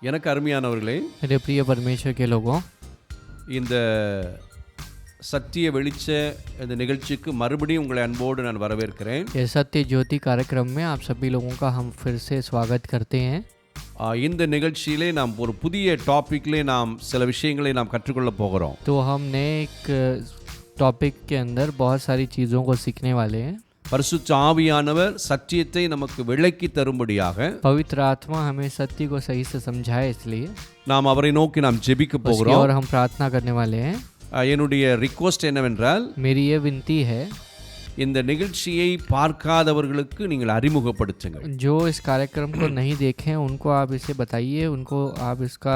எனக்கு அருமையானவர்களே, मेरे प्रिय परमेश्वर के लोगों, இந்த சத்திய வெளிச்ச இந்த நிகழ்ச்சிக்கு மறுபடியும் உங்களை அன்போடு நான் வரவேற்கிறேன். ये सत्य ज्योति कार्यक्रम में आप सभी लोगों का हम फिर से स्वागत करते हैं। இந்த நிகழ்ச்சியிலே நாம் ஒரு புதிய டாபிக்லே நாம் சில விஷயங்களை நாம் கற்றுக்கொள்ள போகிறோம். तो हम नए एक टॉपिक के अंदर बहुत सारी चीज़ों को सीखने वाले हैं। பரிசுத்த ஆவியானவர் சத்தியத்தை நமக்கு விளக்கி தரும்படியாக पवित्र आत्मा हमें सत्य को सही से समझाए, इसलिए நாம் அவரை நோக்கி நாம் ஜெபிக்க उसकी போகிறோம். ओर हम प्रार्थना करने वाले हैं। என்னுடைய ரிக்வெஸ்ட் என்னவென்றால், मेरी ये विनती है, இந்த நிகழ்ச்சியை பார்க்காதவர்களுக்கு நீங்கள் அறிமுகப்படுத்துங்கள். जो इस कार्यक्रम को नहीं देखें उनको आप इसे बताइए, उनको आप इसका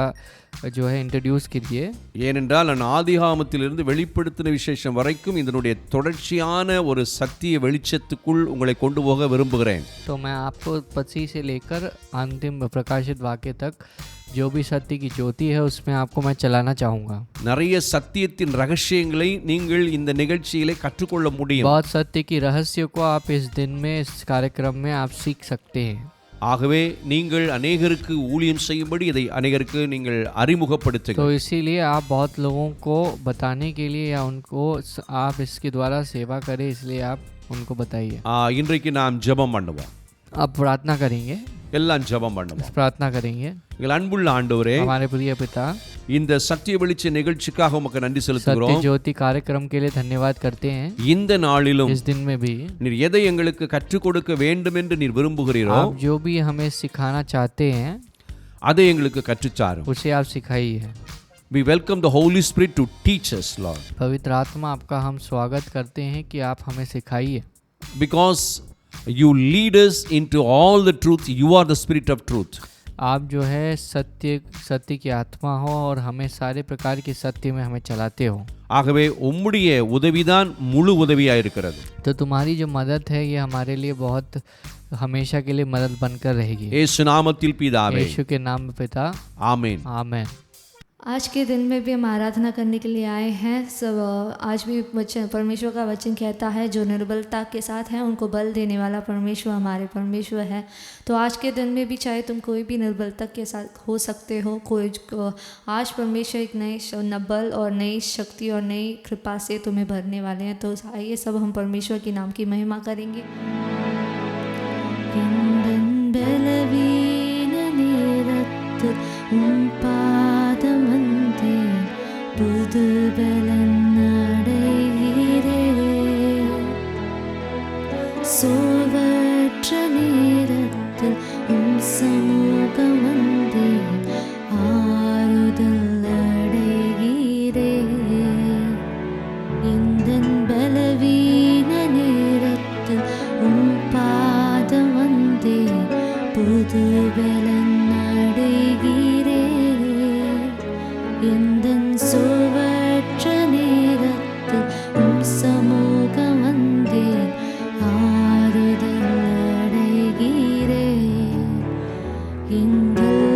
जो है इंट्रोड्यूस कीजिए। ஏனென்றால் நான் ஆதிகாமத்திலிருந்து வெளிப்படுத்தின விசேஷம் வரைக்கும் இதனுடைய தொடர்ச்சியான ஒரு சத்திய வெளிச்சத்துக்குள் உங்களை கொண்டு போக விரும்புகிறேன். तो मैं आपको उत्पत्ति से लेकर अंतिम प्रकाशित वाक्य तक जो भी सत्य की ज्योति है उसमें आपको मैं चलाना चाहूँगा। நிறைய சத்தியத்தின் ரகசியங்களை நீங்கள் இந்த நிகழ்ச்சியிலே கற்றுக்கொள்ள முடியும். बहुत सत्य की रहस्य को आप इस दिन में, इस कार्यक्रम में आप सीख सकते हैं। ஆகவே நீங்கள் அநேகருக்கு ஊழியம் செய்யும்படி இதை அநேகருக்கு நீங்கள் அறிமுகப்படுத்துங்கள். तो इसीलिए आप बहुत लोगों को बताने के लिए या उनको आप इसके द्वारा सेवा करें, इसलिए आप उनको बताइए। இன்றைக்கு நாம் ஜெபம் பண்ணுவோம். आप प्रार्थना करेंगे, எல்லாம் ஜெபம் பண்ணுவோம். प्रार्थना करेंगे। எங்கள் அன்புள்ள ஆண்டவரே, हमारे प्रिय पिता, இந்த சத்திய வெளிச்ச நிகழ்ச்சிக்காக உமக்கு நன்றி सत्य செலுத்துகிறோம். ज्योति कार्यक्रम के लिए धन्यवाद करते हैं। இந்த நாளிலும் इस दिन में भी நீர் எதை எங்களுக்கு கற்றுக் கொடுக்க வேண்டும் என்று நீர் விரும்புகிறீரோ आप जो भी हमें सिखाना चाहते हैं அதை எங்களுக்கு கற்றுத்தாரும். उसे आप सिखाइए। We welcome the Holy Spirit to teach us, Lord, पवित्र आत्मा, आपका हम स्वागत करते हैं कि आप हमें सिखाइए, because you lead us into all the truth. You are the Spirit of truth. आप जो है सत्य की आत्मा हो और हमें सारे प्रकार के सत्य में हमें चलाते हो। ஆகவே உம்முடைய உதவிதான் முழு உதவியாக இருக்கிறது. तो तुम्हारी जो मदद है ये हमारे लिए बहुत हमेशा के लिए मदद बनकर रहेगी। இயேசு நாமத்தில் பிதாவே, यीशु के नाम में पिता, ஆமென். आमेन। आज के दिन में भी हम आराधना करने के लिए आए हैं। सब आज भी वचन, परमेश्वर का वचन कहता है जो निर्बलता के साथ हैं उनको बल देने वाला परमेश्वर हमारे परमेश्वर है। तो आज के दिन में भी चाहे तुम कोई भी निर्बलता के साथ हो सकते हो, कोई आज परमेश्वर एक नए बल और नई शक्ति और नई कृपा से तुम्हें भरने वाले हैं। तो आइए सब हम परमेश्वर के नाम की महिमा करेंगे। புது பலன் அடைகிறேன், சோர்வற்ற நேரத்தில் உம் சமூகம் வந்தேன், ஆறுதல் அடைகிறேன். எந்தன் பலவீன நேரத்தில் உம் பாதம் வந்தேன், புது பலன் அடைகிறேன். எந்தன் சோர்வற்ற நேரத்தில் உம் சமூகம் வந்தேன், ஆறுதல் அடைகிறேன். எங்கள்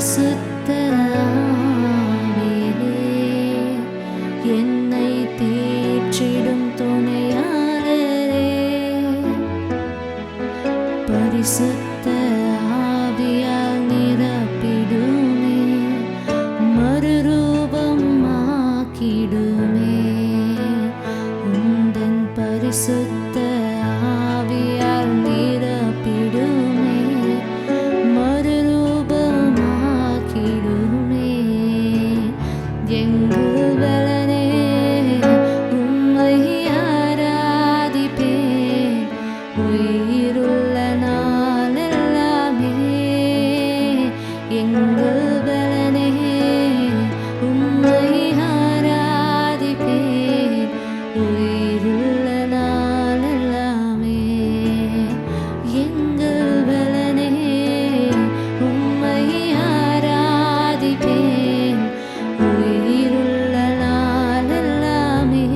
பரிசுத்த ஆவியே, என்னை தேற்றிடும் துணையாளரே, பரிசுத்த ஆவியால் நிரப்பிடுமே, மறுரூபமாக்கிடுமே, உந்தன் பரிசுத்த ஆவியால் நிரப்பிடுமே, மறுரூபமாக்கிடுமே. எங்கள் பலனே உம்மை ஆராதிப்பேன், உயிருள்ள நாளெல்லாமே. எங்கள் பலனே உம்மை ஆராதிப்பேன், உயிருள்ள நாளெல்லாமே. எங்கள் பலனே உம்மை ஆராதிப்பேன், உயிருள்ள நாளெல்லாமே.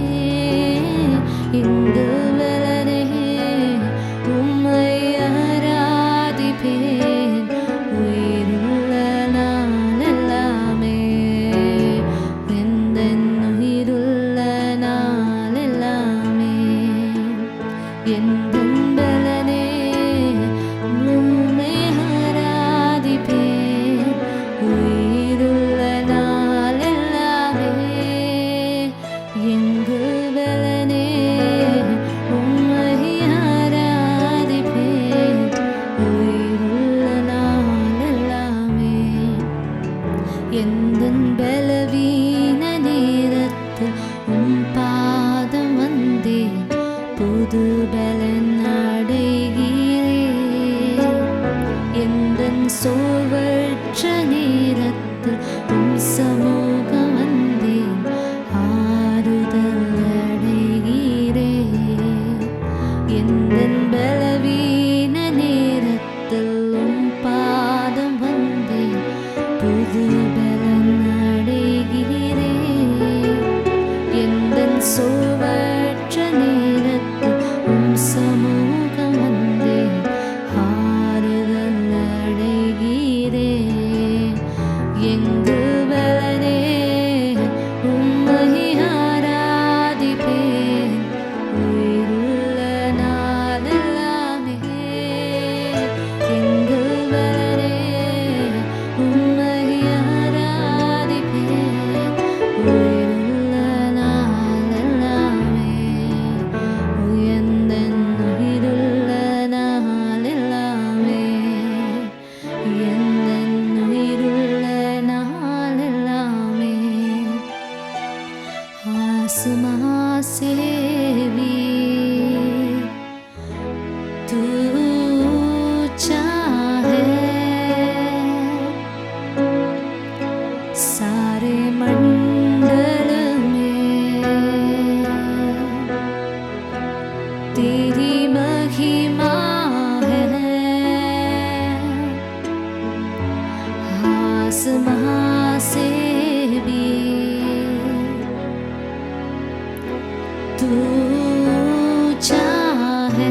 எங்கள் பலனே உம்மை ஆராதிப்பேன், உயிருள்ள நாளெல்லாமே. எந்தன் உயிருள்ள நாளெல்லாமே. எந்தன் பலனே உம்மை ஆராதிப்பேன், உயிருள்ள நாளெல்லாமே. எங்கள் பலனே உம்மை ஆராதிப்பேன், உயிருள்ள நாளெல்லாமே. எந்தன் பலவீன நேரத்தில் உம் பாதம் வந்தேன், புது பலன் அடைகிறேன். எந்தன் சோர்வற்ற நேரத்தில் உம் சமூகம் வந்தேன், ஆறுதல் அடைகிறேன். எந்தன் பலவீன நேரத்தில் உம் பாதம் வந்தேன், புது பலன் அடைகிறேன். எந்தன் சோர்வற்ற நேரத்தில் உம் சமூகம் வந்தேன், ஆறுதல் அடைகிறேன். எங்கள் பலனே உம்மை ஆராதிப்பேன், உயிருள்ள நாளெல்லாமே. எங்கள் பலனே உம்மை ஆராதிப்பேன், உயிருள்ள நாளெல்லாமே. எந்தன் உயிருள்ள நாளெல்லாமே. எந்தன் உயிருள்ள நாளெல்லாமே. आसमां से भी तू ऊंचा है, सारे मंडल में तेरी महिमा है। आसमां से भी तू ऊंचा है,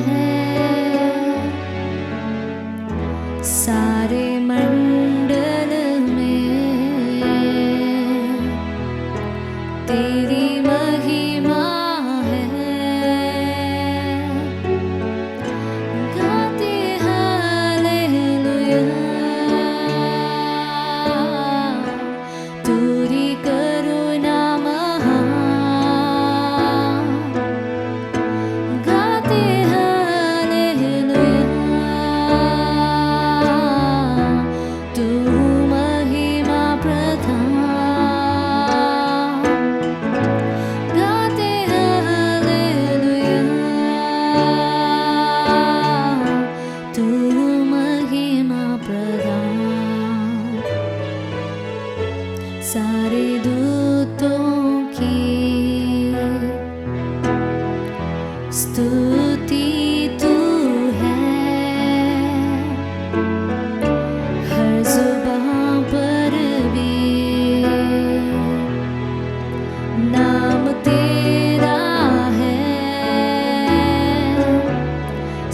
सारे मंडल में तेरी महिमा है। गाते हालेलुया, तेरी करुणा महान। गाते हालेलुया, तू महिमा प्रधान। गाते हालेलुया, तू महिमा प्रधान। सारे दूतों की स्तुति तू है, हर जुबां पर भी नाम तेरा है।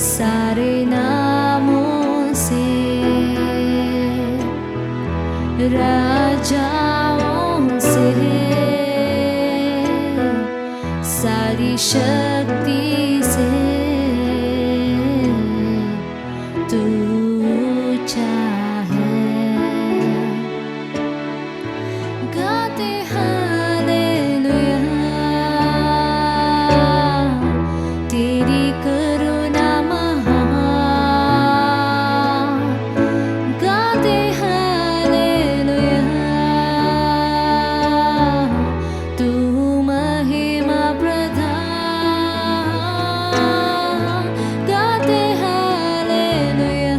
सारे नामों से राजाओं से सारी शक्ति से तू ऊंचा है। गाते हालेलुया तेरी करुणा महान। गाते हालेलुया तू महिमा प्रधान। गाते हालेलुया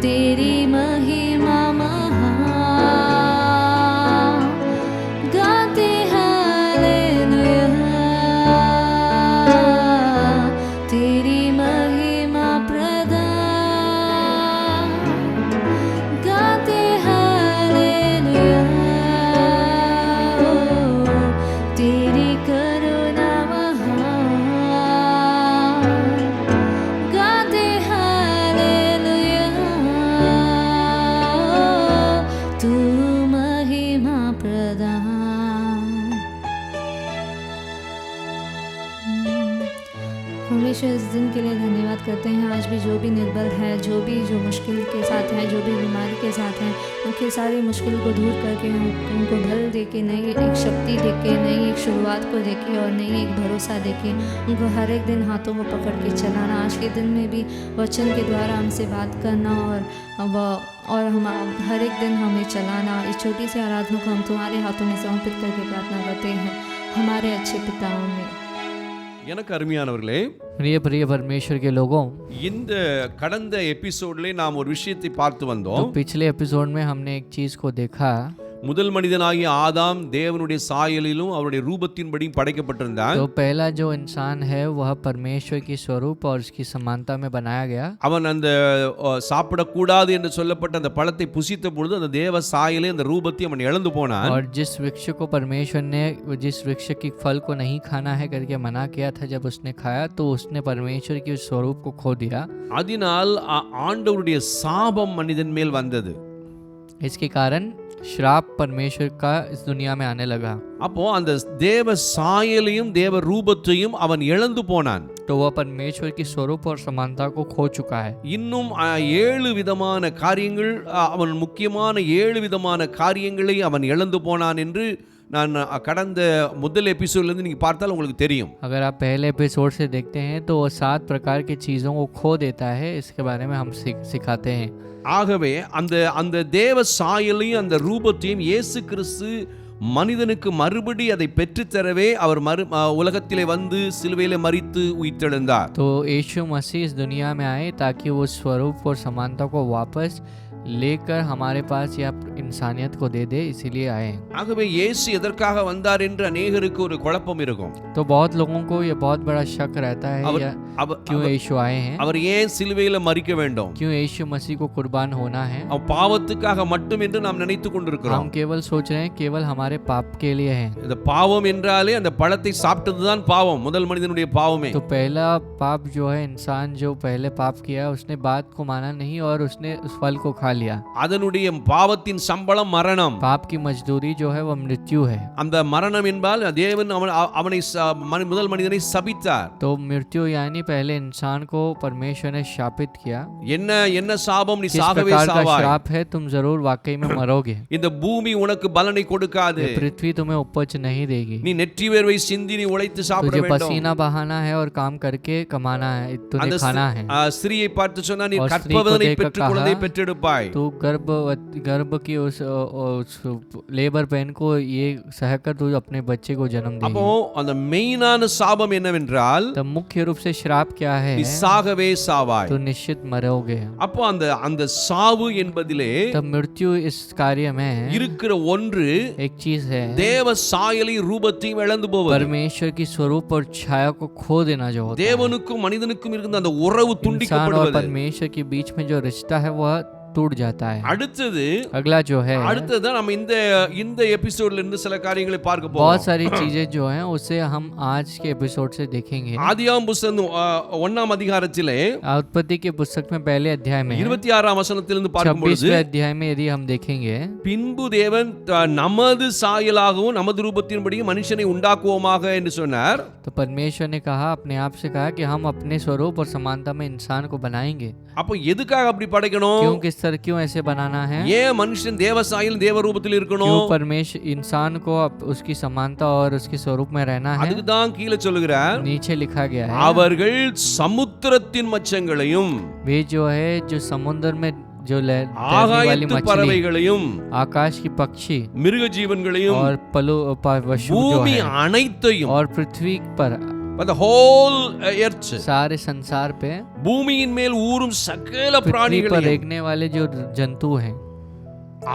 तेरी महिमा महान। गाते हालेलुया तेरी महिमा प्रधान। गाते हालेलुया तेरी करुणा महान। गाते हालेलुया तू महिमा प्रदान। परमेश्वर इस दिन के लिए धन्यवाद करते हैं। आज भी जो भी निर्बल है, जो मुश्किल के साथ हैं, जो भी बीमारी के साथ हैं, उनकी सारी मुश्किल को दूर करके उनको बल दे के, नई एक शक्ति दे के, नई एक शुरुआत को दे के और नई एक भरोसा दे के उनको हर एक दिन हाथों में पकड़ के चलाना। आज के दिन में भी वचन के द्वारा हमसे बात करना और हम हर एक दिन हमें चलाना। इस छोटी सी आराधना को हम तुम्हारे हाथों में समर्पित करके प्रार्थना करते हैं हमारे अच्छे पिता में। எனக்கு அருமையானவர்களே, प्रिय प्रिय परमेश्वर के लोगों, இந்த கடந்த எபிசோட்ல நாம் ஒரு விஷயத்தை பார்த்து तो வந்தோம். पिछले एपिसोड में हमने एक चीज को देखा। முதல் மனிதனாகிய ஆதாம் தேவனுடைய சாயலிலும் அவருடைய ரூபத்தின்படியும் படைக்கப்பட்டிருந்தான். तो पहला जो इंसान है वह परमेश्वर की स्वरूप और उसकी समानता में बनाया गया। அவன் அந்த சாப்பிடக்கூடாது என்று சொல்லப்பட்ட அந்த பழத்தை புசித்த பொழுது அந்த தேவ சாயலை அந்த ரூபத்தை அவன் இழந்து போனான். और जिस वृक्ष को परमेश्वर ने जिस वृक्ष की फल को नहीं खाना है करके मना किया था, जब उसने खाया तो उसने परमेश्वर के स्वरूप को खो दिया। அதனால் ஆண்டவருடைய சாபம் மனிதன் மேல் வந்தது. इसके कारण श्राप परमेश्वर का इस दुनिया में आने लगा। அப்போ அந்த தேவ சாயலையும் தேவ ரூபத்தையும் அவன் இழந்து போனான். तो वह परमेश्वर की स्वरूप और समानता को खो चुका है। இன்னும் 7 விதமான காரியங்கள், அவன் முக்கியமான 7 விதமான காரியங்களை அவன் இழந்து போனான் என்று நான் கடந்த முதல் எபிசோட்ல இருந்து நீங்க பார்த்தால் உங்களுக்கு தெரியும். अगर आप पहले एपिसोड से देखते हैं तो वो 7 प्रकार की चीजों को खो देता है। इसके बारे में हम सिखाते हैं। ஆகவே அந்த தேவ சாயலையும் அந்த ரூபத்தையும் இயேசு கிறிஸ்து மனிதனுக்கு மறுபடி அதை பெற்றுத்தரவே அவர் உலகத்திலே வந்து சிலுவையிலே மரித்து உயிர்த்தெழுந்தார். तो यीशु मसीह इस दुनिया में आए ताकि वो स्वरूप और समानता को वापस लेकर हमारे पास या इंसानियत को दे दे, इसीलिए आए। ஆகவே இயேசு எதற்காக வந்தார் என்று अनेகருக்கு ஒரு குழப்பம் இருக்கும். तो बहुत लोगों को ये बहुत बड़ा शक रहता है क्यों यीशु आए हैं, அவர் ஏன் சிலுவையில மரிக்க வேண்டும், क्यों यीशु मसीह को कुर्बान होना है। அவர் பாவத்துக்காக மட்டும் என்று நாம் நினைத்துக் கொண்டிருக்கிறோம். हम केवल सोच रहे हैं केवल हमारे पाप के लिए है। இந்த பாவம் என்றாலே அந்த பழத்தை சாப்பிட்டதுதான் பாவம், முதல் மனிதனுடைய பாவமே. तो पहला पाप जो है, इंसान जो पहले पाप किया उसने बात को माना नहीं और उसने उस फल को खा लिया। அதனுடைய பாவத்தின் சம்பளம் மரணம். पाप की मजदूरी जो है वो मृत्यु है। அந்த மரணம் என்பால் தேவன் அவனை முதல் மனிதனை சபித்தார். तो मृत्यु यानी पहले इंसान को परमेश्वर ने शापित किया। என்ன சாபம், நீ किस சாகவே प्रकार का சாவாய். श्राप है, तुम जरूर वाकई में मरोगे। இந்த பூமி உனக்கு பலனை கொடுக்காது. ये पृथ्वी तुम्हें उपज नहीं देगी। நீ நெற்றி வேர்வை சிந்தி நீ உழைத்து சாப்பிட तुझे வேண்டும். पसीना बहाना है और काम करके कमाना है, तुझे खाना है। ஸ்திரியை பார்த்து சொன்னா நீ और स्त्री को கற்பவதனை देखकर பெற்று குழந்தை कहा, பெற்றெடுப்பாய். तू गर्भ की उस लेबर पेन को ये सहकर तू अपने बच्चे को जन्म அப்போ देगी। அந்த மெயினான சாபம் என்னவென்றால் तो मुख्य रूप से श्राप क्या है, நீ சாகவே சாவாய். तो निश्चित मरोगे। அப்போ அந்த சாவு என்பதிலே तब मृत्यु इस कार्य में இருக்கிற ஒன்று एक चीज है, தேவ சாயலை ரூபத்தையும் இழந்து போவது. परमेश्वर की स्वरूप और छाया को खो देना जो होता है। தேவனுக்கும் மனிதனுக்கும் இருந்த அந்த உறவு इंसान और துண்டிக்கப்படுவது. परमेश्वर के बीच में जो रिश्ता है वह टूट जाता है। அடுத்தது अगला जो है, அடுத்ததான் நம்ம இந்த இந்த எபிசோட்ல இருந்து சில காரியங்களை பார்க்க बहुत போறோம். सारी चीजें जो हैं उसे हम आज के एपिसोड से देखेंगे। ஆதியாகமம் புத்தகம் 1ஆம் அதிகாரத்திலே उत्पत्ति के पुस्तक में पहले अध्याय में 26ஆம் வசனத்திலிருந்து பார்க்கும் பொழுது 26वें अध्याय में यदि हम देखेंगे, பின்பு தேவன் நமது சாயலாகவும் நமது ரூபத்தின்படியும் மனுஷனை உண்டாக்குவோமாக என்று சொன்னார். तो परमेश्वर ने कहा, अपने आप से कहा कि हम अपने स्वरूप और समानता में इंसान को बनाएंगे। அப்போ எதுக்காக அப்படி படைக்கணும்? क्यों, किस तरह, क्यों ऐसे बनाना है? ஏன் மனுஷன் தேவ சாயல் தேவ ரூபத்தில் இருக்கணும்? क्यों परमेश्वर इंसान को उसकी समानता और उसके स्वरूप में रहना है? அதுக்கு தான் கீழே சொல்லுகிறார், नीचे लिखा गया है, அவர்கள் சமுத்திரத்தின் மச்சங்களையும் वे जो है जो समुद्र में जो तैरने वाली ஆகாயத்து मछली, பறவைகளையும் आकाश की पक्षी மிருக ஜீவன்களையும் और पशु जो பூமி है அனைத்தையும் और पृथ्वी पर the whole earth, सारे संसार पे பூமியின் மேல் ஊறும் சகல पृथ्वी पर பிராணிகளையும் रेंगने वाले जो जंतु हैं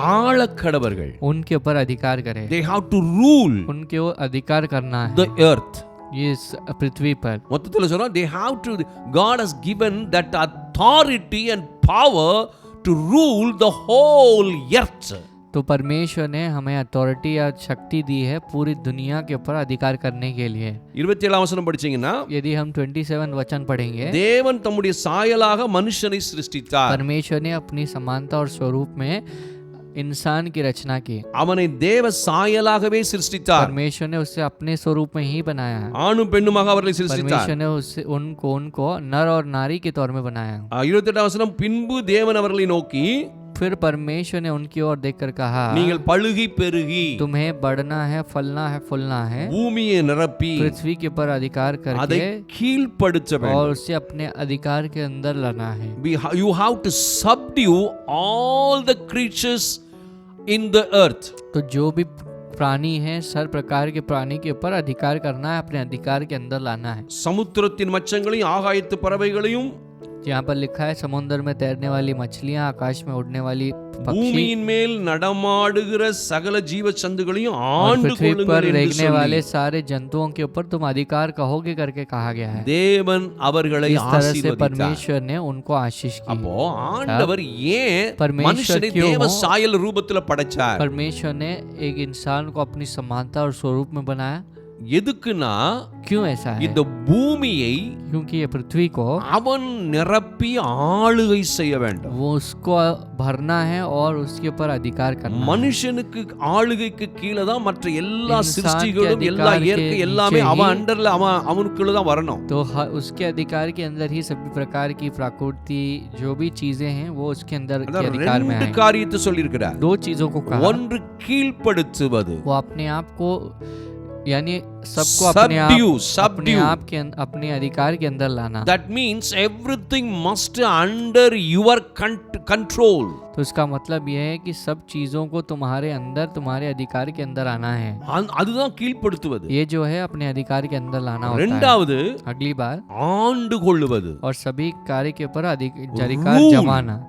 ஆளக்கடவர்கள். उनके ऊपर अधिकार करे, They have to rule उनके ऊपर अधिकार करना है the earth. ये पृथ्वी पर। மொத்தத்தில் சொன்னா they have to, God has given that authority and power to rule the whole earth. तो परमेश्वर ने हमें अथॉरिटी या शक्ति दी है पूरी दुनिया के ऊपर अधिकार करने के लिए। 27ஆம் வசனம் படிச்சீங்கன்னா, यदि हम 27 वचन पढ़ेंगे, தேவன் தம்முடைய சாயலாக மனுஷனை சிருஷ்டித்தார். परमेश्वर ने अपनी समानता और स्वरूप में इंसान की रचना की। அவனை தேவ சாயலாகவே சிருஷ்டித்தார். परमेश्वर ने उसे अपने स्वरूप में ही बनाया। ஆணும் பெண்ணுமாக அவர்களை சிருஷ்டித்தார். परमेश्वर ने उसे उनको नर और नारी के तौर में बनाया। 28ஆம் வசனம், பின்பு தேவன் அவர்களை நோக்கி, फिर परमेश्वर ने उनकी ओर देखकर कहा, நீங்கள் பழுகி பெருகி तुम्हें बढ़ना है, फलना है, फूलना है, பூமியை நிரப்பி पृथ्वी के ऊपर अधिकार அதை करके கீழ்ப்படுத்த வேண்டும். और उसे अपने अधिकार के अंदर लाना है। You have to subdue all the creatures in the earth. तो जो भी प्राणी है, सर प्रकार के प्राणी के ऊपर अधिकार करना है, अपने अधिकार के अंदर लाना है। சமுத்திரத்தின் மச்சங்களையும் ஆகாயத்து பறவைகளையும் यहाँ पर लिखा है, समुद्र में तैरने वाली मछलियां, आकाश में उड़ने वाली पक्षी பூமியின் மேல் நடமாடுகிற சகல ஜீவ சந்துகளையும் और ஆண்டு पृथ्वी पर கொள்ளுங்கள் என்று रेंगने वाले சொல்லி सारे जंतुओं के ऊपर तुम अधिकार कहोगे करके कहा गया है। தேவன் அவர்களை इस तरह से ஆசீர்வதித்தார். परमेश्वर ने उनको आशीष की। அப்போ ஆண்டவர் ஏன் परमेश्वर மனுஷனை क्यों தேவ சாயல் ரூபத்துல படைச்சார்? परमेश्वर ने एक इंसान को अपनी समानता और स्वरूप में बनाया। எதுக்குன்னா, क्यों ऐसा है? இந்த பூமியை क्योंकि ये पृथ्वी को அவன் நிரப்பி ஆளுகை செய்ய வேண்டும். वो उसको भरना है और उसके ऊपर अधिकार करना है। மனுஷனுக்கு ஆளுகைக்கு கீழே தான் மற்ற எல்லா इंसान के சிருஷ்டிகளும் எல்லா अधिकार இயற்கை के எல்லாமே नीचे அவன் ही- அண்டர்ல அவனுக்குள்ள தான் வரணும். तो उसके अधिकार के अंदर ही सभी प्रकार की प्रकृति जो भी चीजें हैं वो उसके अंदर के அதான் अधिकार में ரெண்டு आएंगे। காரியத்தை சொல்லியிருக்கிறார். दो चीजों को कहा, ஒன்று கீழ்ப்படுத்துவது, वो अपने आप को यानी सबको अपने आप के अपने अधिकार के अंदर लाना। that means everything must under your control. तो इसका मतलब यह है कि सब चीजों को तुम्हारे अंदर, तुम्हारे अधिकार के अंदर आना है। அதுதான் கீழ்ப்படுத்துவது. ये जो है अपने अधिकार के अंदर लाना होता है। இரண்டாவது अगली बार, ஆண்டு கொள்ளுவது. और सभी कार्य के ऊपर अधिकार Rule. जमाना,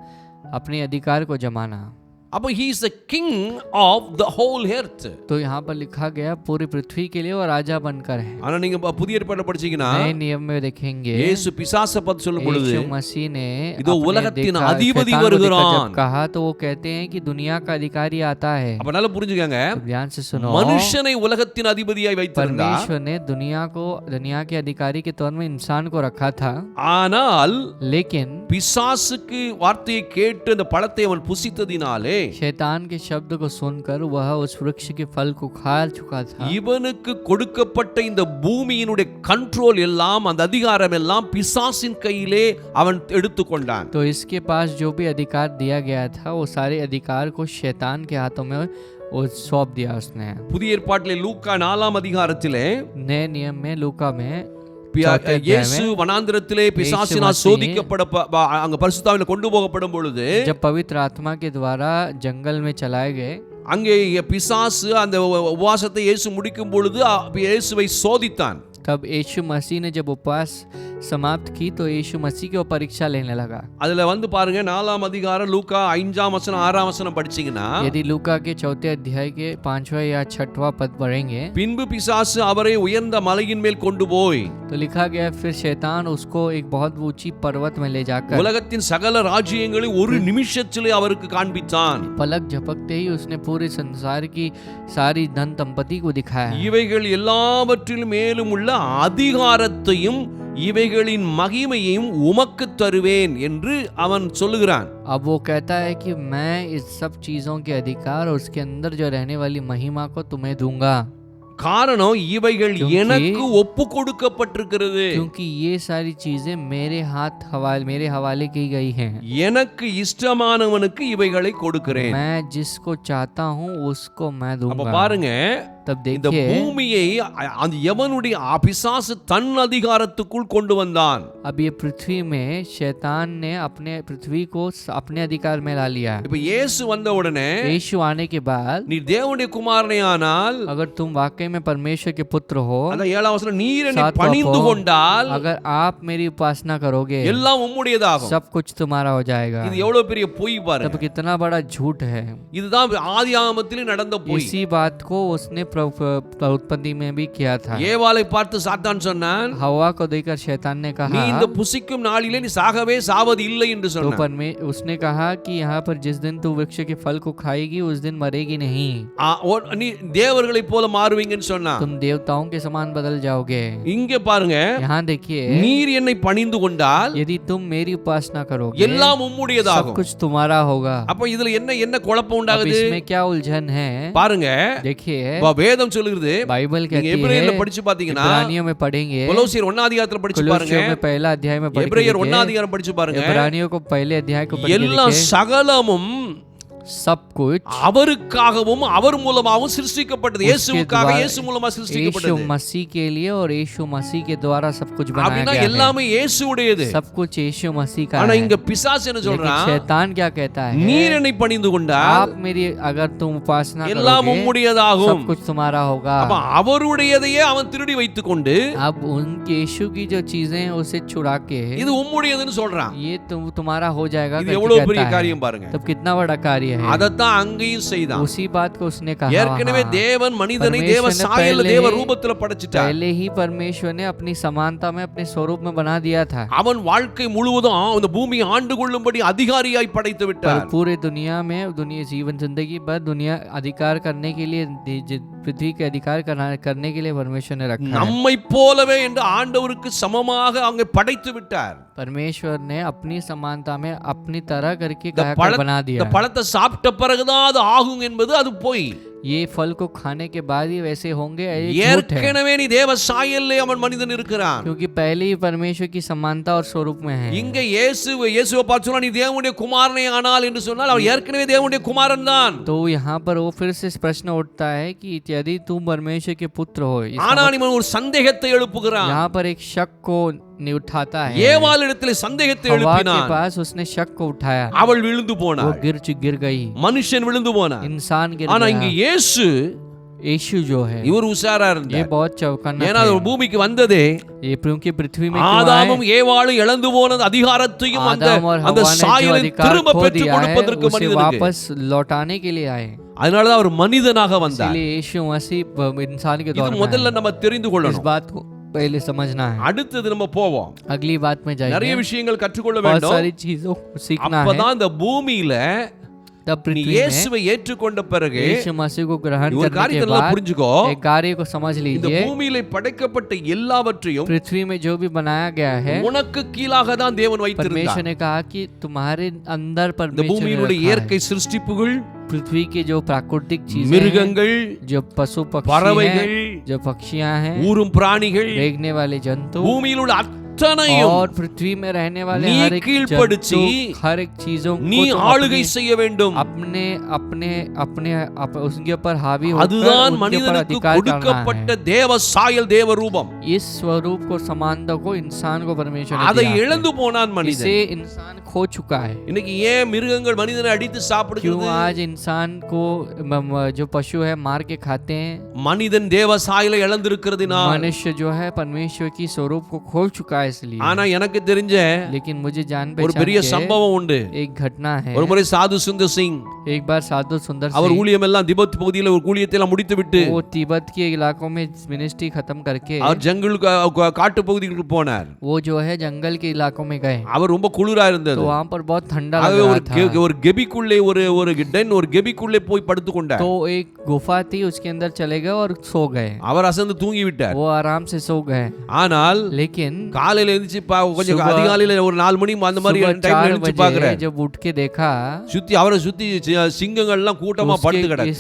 अपने अधिकार को जमाना। அப்ப he is the king of the whole earth. तो यहाँ पर लिखा गया पूरी पृथ्वी के लिए वो राजा बनकर है। ஆனா நீங்க புதிய ஏற்பாடுல படிச்சீங்கன்னா, नए नियम में देखेंगे, இயேசு பிசாசை பத்தி சொல்லும் பொழுது, यीशु मसीह ने இதோ अपने உலகத்தின் देखा- அதிபதி शैतान को देखकर வருகிறான். जब कहा तो वो कहते हैं कि दुनिया का अधिकारी आता है। அப்ப நல்லா புரிஞ்சுக்கங்க, तो ध्यान से सुनो, மனுஷனை உலகத்தின் அதிபதியாய் வைத்திருந்தார். परमेश्वर ने दुनिया को, दुनिया के अधिकारी के तौर में इंसान को रखा था, ஆனால் लेकिन பிசாசுக்கு வார்த்தையை கேட்டு அந்த பழத்தை அவன் புசித்ததினாலே शैतान के शब्द को सुनकर वह उस वृक्ष के फल को खा चुका था। இவனுக்கு கொடுக்கப்பட்ட இந்த பூமியினுடைய கண்ட்ரோல் எல்லாம், அந்த அதிகாரம் எல்லாம் பிசாசின் கையிலே அவன் எடுத்துக்கொண்டான். तो इसके पास जो भी अधिकार दिया गया था वो सारे अधिकार को शैतान के हाथों में वो सौंप दिया उसने। புதிய ஏற்பாட்டிலே லூக்கா 4ஆம் அதிகாரத்திலே नए नियम में लूका में இயேசு வனாந்திரத்திலே பிசாசினால் சோதிக்கப்பட அங்க பரிசுத்தாவில கொண்டு போகப்படும் பொழுது, जब पवित्र आत्मा के द्वारा जंगल में चलाए गए, அங்கே பிசாசு அந்த உபவாசத்தை இயேசு முடிக்கும் பொழுது இயேசுவை சோதித்தான். तब यीशु मसीह ने जब उपवास समाप्त की तो यीशु मसीह की वो परीक्षा लेने लगा। அதுல வந்து பாருங்க 4ஆம் அதிகாரம் லூக்கா 5ஆம் வசனம் 6ஆம் வசனம் படிச்சீங்கன்னா यदि लूका के 4थे अध्याय के 5वां या 6वां पद पढ़ेंगे பின்பு பிசாசு அவரை உயர்ந்த மலையின் மேல் கொண்டு போய் तो लिखा गया फिर शैतान उसको एक बहुत ऊंची पर्वत में ले जाकर உலகத்தின் சகல ராஜ்யங்களை ஒரு நிமிஷத்திலே அவருக்கு காண்பித்தான்। पलक झपकते ही उसने पूरे संसार की सारी धन संपत्ति को दिखाया। இவைகள் எல்லாவற்றிலும் மேலும் உள்ள அதிகாரத்தையும் இவைகளின் மகிமையையும் உமக்கு தருவேன் என்று அவன் சொல்லுகிறான்। अब वो कहता है कि मैं इस सब चीजों के अधिकार और उसके अंदर जो रहने वाली महिमा को तुम्हें दूंगा। காரணம் இவைகள் எனக்கு ஒப்பு கொடுக்கப்பட்டிருக்கிறது। क्योंकि ये सारी चीजें मेरे हवाले की गई हैं। எனக்கு இஷ்டமானவனுக்கு இவைகளை கொடுக்கிறேன்। मैं जिसको चाहता हूँ उसको मैं அப்ப दूंगा। பாருங்க तब இந்த देखिए பூமியை அந்த எவனுடைய பிசாசு தன் அதிகாரத்துக்குள் கொண்டு வந்தான்। अब ये पृथ्वी में शैतान ने अपने पृथ्वी को अपने अधिकार में ला लिया। இப்ப இயேசு வந்த உடனே यीशु आने के बाद நீ தேவனுடைய குமாரனே ஆனால் अगर तुम वाकई में परमेश्वर के पुत्र हो, அந்த 7ஆம் வசனம் நீர் என்னை सातवां பணிந்து पद, கொண்டால் अगर आप मेरी उपासना करोगे எல்லாம் உம்முடையதாகும்। सब कुछ तुम्हारा हो जाएगा। இது எவ்வளவு பெரிய பொய் तब பாருங்க। कितना बड़ा झूठ है। இதுதான் ஆதியாகமத்திலே நடந்த பொய்। इसी बात को उसने उत्पत्ति में भी किया था। ஏவாளை பார்த்து சாத்தான் சொன்னான், हवा को देखकर शैतान ने நீ कहा இந்த புசிக்கும் நாளிலே நீ சாகவே சாவது இல்லை என்று तो சொன்னான்। उसने कहा कि यहाँ पर जिस दिन तू वृक्ष के फल को खाएगी उस दिन मरेगी नहीं। நீ தேவர்களைப் போல மாறுவீங்கன்னு சொன்னான்। तुम देवताओं के समान बदल जाओगे। இங்க பாருங்க, यहाँ देखिए நீர் என்னை பணிந்து கொண்டால் यदि तुम मेरी उपासना करोगे எல்லாம் सब உம்முடையதாகும்। कुछ तुम्हारा होगा। அப்ப இதுல என்ன குழப்பம் अब உண்டாகுது इसमें क्या उलझन है? பாருங்க, देखिए வேதம் சொல்லுகிறது, बाइबल நீங்க कहती எபிரேயர்ல है, படிச்சு பாத்தீங்கன்னா इब्रानियों में पढ़ेंगे, கொலோசியர் 1ஆம் அதிகாரத்துல படிச்சு பாருங்க, कुलुस्सियों में पहला अध्याय में पढ़ के எபிரேயர் 1ஆம் देखिए, அதிகாரம் படிச்சு பாருங்க, इब्रानियों को पहले अध्याय को पढ़ के எல்லாம் देखिए, சகலமும் सब कुछ அவருக்காகவும் அவர் மூலமாகவும் சிருஷ்டிக்கப்பட்டது। இயேசுவுக்காக இயேசு மூலமா यीशु சிருஷ்டிக்கப்பட்டது। मसीह के लिए और यीशु मसीह के द्वारा सब कुछ बनाया அப்படினா गया है। எல்லாமே இயேசுவுடையது। सब कुछ यीशु मसीह का ஆனா है। இங்க பிசாசு என்ன लेकिन சொல்றான், शैतान क्या कहता है? நீர் என்னை பணிந்து கொண்டால் आप मेरी अगर तुम उपासना எல்லாம் करोगे உம்முடையதாகும்। सब कुछ तुम्हारा होगा। அப்ப அவருடையதையே அவன் திருடி வைத்துக்கொண்டு अब उनके यीशु की जो चीजें हैं उसे छुड़ा के இது உம்முடையதுன்னு சொல்றான்। ये तुम्हारा हो जाएगा இது करके எவ்வளவு பெரிய कहता है। காரியம் பாருங்க। तब कितना बड़ा कार्य है। அதத்தான் அங்கேயும் செய்தான்। उसी बात को उसने कहा ஏற்கனவே वहाँ। தேவன் மனிதனை परमेश्वर தேவ ने சாயல்ல पहले- தேவ ரூபத்துல படைச்சிட்டார்। पहले ही परमेश्वर ने अपनी समानता में अपने स्वरूप में बना दिया था। அவன் வாழ்க்கை முழுவதும் அந்த பூமியை ஆண்டு கொள்ளும்படி அதிகாரியாய் படைத்து पर விட்டார்। पूरे दुनिया में जीवन जिंदगी भर दुनिया अधिकार करने के लिए पृथ्वी के अधिकार करने के लिए परमेश्वर ने रखा है। நம்மை போலவே என்று ஆண்டவருக்கு சமமாக அங்கே படைத்து விட்டார்। परमेश्वर ने अपनी समानता में अपनी तरह करके இந்த बना दिया। இந்த பழத்தை சாப்பிட்ட பிறகுதான் அது ஆகும் என்பது அது பொய்। ये फल को खाने के बाद ही वैसे होंगे, ये झूठ है। ஏற்கனவே நீ தேவ சாயல்லே அவன் மனிதன் இருக்கிறான்। क्योंकि पहले ही परमेश्वर की समानता और स्वरूप में है। இங்க இயேசுவை பார்த்து சொன்னா நீ தேவனுடைய குமாரனே ஆனால் என்று சொன்னால் அவர் ஏற்கனவே தேவனுடைய குமாரன் தான்। तो यहाँ पर वो फिर से प्रश्न उठता है कि यदि तुम परमेश्वर के पुत्र हो। ஆனால் இவன் ஒரு சந்தேகத்தை எழுப்புகிறான்। यहाँ पर एक शक को उठाता है। ஏவாளிடத்தில் சந்தேகத்தை हवा के எழுப்பினான்। पास उसने शक को उठाया, அவள் விழுந்து वो போனாள்। गिर गई, மனுஷன் விழுந்து போனான்। इंसान गिर ஆனா गया। இங்க இயேசு यीशु जो है இவர் உஷாரா ये இருந்தார்। बहुत चौकन्ना ஏன்னா थे। அவர் பூமிக்கு வந்ததே ये क्योंकि पृथ्वी में क्यों आए? ஆதாமும் ஏவாளும் இழந்து போன அதிகாரத்தையும் அந்த आदम और அந்த हवा ने जो சாயலை अधिकार திரும்ப खो பெற்றுக் दिया है கொடுப்பதற்கு उसे மனிதனுக்கு। वापस लौटाने के लिए आए। அதனாலதான் அவர் மனிதனாக வந்தார்। इसलिए यीशु मसीह इंसान के இது द्वारा முதல்ல நம்ம தெரிந்து इस கொள்ளணும்। बात को पहले समझना है। அடுத்தது நம்ம போவோம்। अगली बात में நிறைய जाएंगे। விஷயங்கள் கற்றுக்கொள்ள बहुत வேண்டும்। सारी चीजों को सीखना है। அப்பதான் இந்த பூமியில तब நீ पृथ्वी में இயேசுவை ஏற்றுக்கொண்ட பிறகு यीशु मसीह को ग्रहण ஒரு करने के காரியத்தை நல்லா बाद புரிஞ்சுக்கோ। एक कार्य को समझ இந்த लीजिए, பூமியில படைக்கப்பட்ட எல்லாவற்றையும் पृथ्वी में जो भी बनाया गया है உனக்கு கீழாக தான் தேவன் परमेश्वर வைத்திருந்தார்। ने कहा कि तुम्हारे अंदर இந்த परमेश्वर ने பூமியினுடைய रखा है। இயற்கை சிருஷ்டிப்புகள், पृथ्वी के जो प्राकृतिक चीजें மிருகங்கள், हैं, जो पशु पक्षी பறவைகள், हैं, जो पक्षियां हैं, ஊரும் பிராணிகள், रेंगने वाले जंतु, பூமியில் உள்ள அத்தனையும் और पृथ्वी में रहने वाले நீ हर एक கீழ்ப்படுத்தி जंतु, हर एक चीजों को நீ तुम ஆளுகை செய்ய வேண்டும். अपने अपने अपने उसके ऊपर हावी होकर அதுதான் उनके ऊपर மனிதனுக்கு अधिकार करना கொடுக்கப்பட்ட है। தேவ சாயல், தேவ ரூபம். इस स्वरूप को, समानता को इंसान को परमेश्वर ने அதை दिया है। இழந்து போனான் மனிதன். इसे इंसान खो चुका है। இன்னைக்கு ஏன் மிருகங்கள் மனிதனை அடித்து क्यों சாப்பிடுகிறது? आज इंसान को जो पशु है मार के खाते हैं? மனிதன் தேவ சாயலை இழந்திருக்கிறதுனால். मनुष्य जो है परमेश्वर की स्वरूप को खो चुका है इसलिए। ஆனா எனக்கு தெரிஞ்ச लेकिन मुझे जान ஒரு पहचान பெரிய के சம்பவம் உண்டு. एक घटना है। ஒரு முறை சாது சுந்தர் சிங் एक बार साधु सुंदर அவர் सिंह ஊழியம் எல்லாம் திபெத் பகுதியில் ஒரு ஊழியத்தை எல்லாம் முடித்து விட்டு वो तिब्बत के इलाकों में मिनिस्ट्री खत्म करके அவர் ஜங்கல் காட்டு பகுதிகளுக்கு போனார். वो जो है जंगल के इलाकों में गए। அவர் ரொம்ப குளிரா இருந்தது. तो वहां पर बहुत ठंडा लग ஆகவே रहा ஒரு था। ஒரு கெபிக்குள்ளே ஒரு டென் ஒரு கெபிக்குள்ளே போய் படுத்து கொண்டார். तो एक गुफा थी, उसके अंदर चले गए और सो गए। அவர் அசந்து தூங்கி விட்டார். वो आराम से सो गए। ஆனால் लेकिन காலையில எழுந்திருச்சு கொஞ்சம் सुबह- அதிகாலையில ஒரு 4 மணி அந்த மாதிரி सुबह டைம்ல 4 எழுந்திருச்சு बजे பார்க்கறார். जब उठ के देखा சுத்தி அவரை சுத்தி சிங்கங்கள் எல்லாம் கூட்டமா படுத்து கிடக்கு.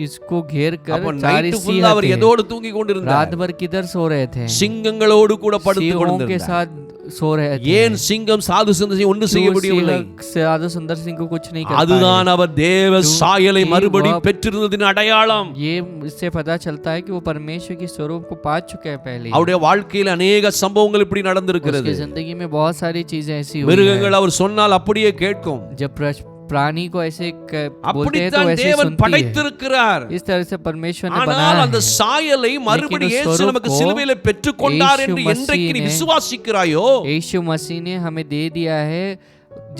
इसको घेर कर அப்ப चार நைட் ஃபுல்லா அவர் सिंह எதோடு தூங்கி கொண்டிருந்தார்? रात भर किधर सो रहे थे? சிங்கங்களோடு கூட படுத்து सिंहों के கொண்டிருந்தார். साथ सो रहे थे। ஏன் சிங்கம் சாது சுந்தர் ஒன்று செய்ய क्यों முடியவில்லை? साधु सुंदर सिंह को कुछ नहीं कर அதுதான் அவர் தேவ சாயலை क्यों மறுபடி वह- பெற்றிருந்ததின் அடையாளம். ये इससे पता चलता है कि वो परमेश्वर की स्वरूप को पा चुके हैं पहले ही। அவருடைய வாழ்க்கையில் அநேக சம்பவங்கள் இப்படி நடந்திருக்கிறது. उसकी जिंदगी में बहुत सारी चीजें ऐसी हुई हैं। மிருகங்கள் அவர் சொன்னால் அப்படியே கேட்கும். जब प्राणी को ऐसे बोलते हैं तो அப்படித்தான் वैसे தேவன் सुनती है। படைத்திருக்கிறார். इस तरह से परमेश्वर ने ஆனால் बनाया அந்த है। சாயலை மறுபடி लेकिन उस இயேசு स्वरूप நமக்கு को சிலுவையிலே பெற்றுக்கொண்டார் यीशु என்று என்றைக்கு நீ मसीह ने- விசுவாசிக்கிறாயோ यीशु मसीह ने हमें दे दिया है।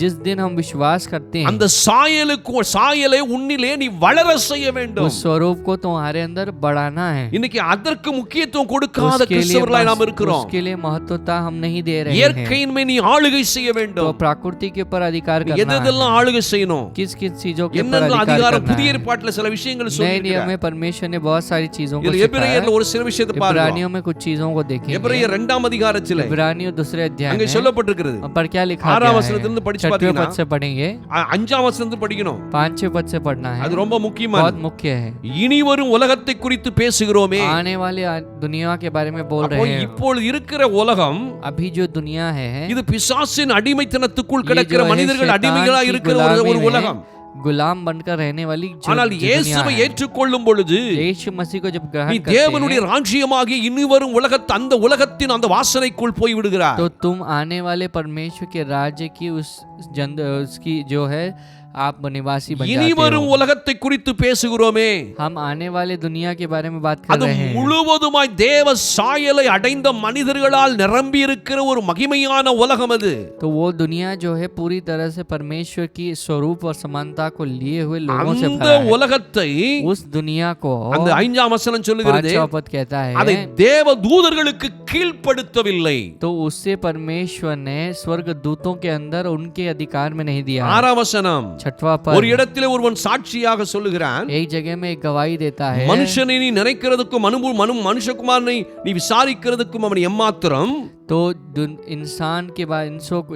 जिस दिन हम विश्वास करते हैं அந்த சாயலை உன்னிலே நீ வளர செய்ய வேண்டும். उस स्वरूप को तुम्हारे अंदर बढ़ाना है। இன்னைக்கு அதற்கு முக்கியத்துவம் கொடுக்காத उसके लिए கிறிஸ்தவர்களாய் நாம் இருக்கிறோம். उसके लिए महत्वता हम नहीं दे रहे हैं। இயற்கையின் மேல் நீ ஆளுகை செய்ய तो வேண்டும். प्रकृति के ऊपर अधिकार நீ करना எதெல்லாம் है। ஆளுகை செய்யணும்? किस किस चीजों के ऊपर என்னென்ன अधिकार அதிகாரம் करना புதிய है। ஏற்பாட்டில் சில விஷயங்கள் नए नियम சொல்லியிருக்கிறார். में परमेश्वर ने बहुत सारी चीजों को இதுல सिखाया எபிரேயர்ல है। ஒரு சில விஷயத்தை பாருங்க. इब्रानियों में कुछ चीजों को देखेंगे। எபிரேயர் 2ஆம் அதிகாரத்திலே इब्रानियों दूसरे अध्याय அங்கே में சொல்லப்பட்டிருக்கிறது. पर क्या लिखा 6ஆம் गया है? வசனத்திலிருந்து படிச்சு 6वें பாத்தீங்கன்னா पद से पढ़ेंगे। 5ஆம் வசனத்திலிருந்து படிக்கணும். 5वें पद से पढ़ना है। அது ரொம்ப बहुत முக்கியமானது. मुख्य है। இனி வரும் உலகத்தை குறித்து பேசுகிறோமே. आने वाले दुनिया के बारे में बोल அப்போ रहे हैं। இப்பொழுது இருக்கிற உலகம் अभी जो दुनिया है இது பிசாசின் அடிமைத்தனத்துக்குள் ये கிடக்கிற जो है மனிதர்கள் शैतान அடிமைகளா की இருக்கிற गुलामी ஒரு में உலகம். गुलाम बनकर रहने वाली जो ஆனால் दुनिया இயேசுவை है। ஏற்றுக்கொள்ளும் பொழுது यीशु मसीह को जब நீ ग्रहण करते தேவனுடைய हैं ராஜ்யமாகிய இனி வரும் அந்த உலகத்தின் அந்த வாசனைக்குள் போய் விடுகிறார். तो तुम आने वाले परमेश्वर के राज्य की उसकी जो है आप निवासी बन இனி जाते வரும் हो। உலகத்தை குறித்து பேசுகிறோமே. हम आने वाले दुनिया के बारे में बात कर அது रहे हैं। முழுவதுமாய் தேவ சாயலை அடைந்த மனிதர்களால் நிரம்பி இருக்கிற ஒரு மகிமையான உலகம் அது. तो वो दुनिया जो है पूरी तरह से परमेश्वर की स्वरूप और समानता को लिए हुए लोगों से அந்த भरा है। உலகத்தை उस दुनिया को அந்த 5ஆம் வசனம் சொல்லுகிறது 5वां पद कहता அதை है தேவ தூதர்களுக்கு கீழ்ப்படுத்தவில்லை. तो उससे परमेश्वर ने स्वर्ग दूतों के अंदर उनके अधिकार में नहीं दिया। 6ஆம் வசனம் 6वां ஒரு पद இடத்திலே ஒருவன் சாட்சியாக சொல்லுகிறான். एक जगह में एक गवाही देता है। மனுஷனை நீ நினைக்கிறதுக்கும் மனுஷகுமாரனை நீ விசாரிக்கிறதுக்கும் அவன் எம்மாத்திரம். तो इंसान के बाद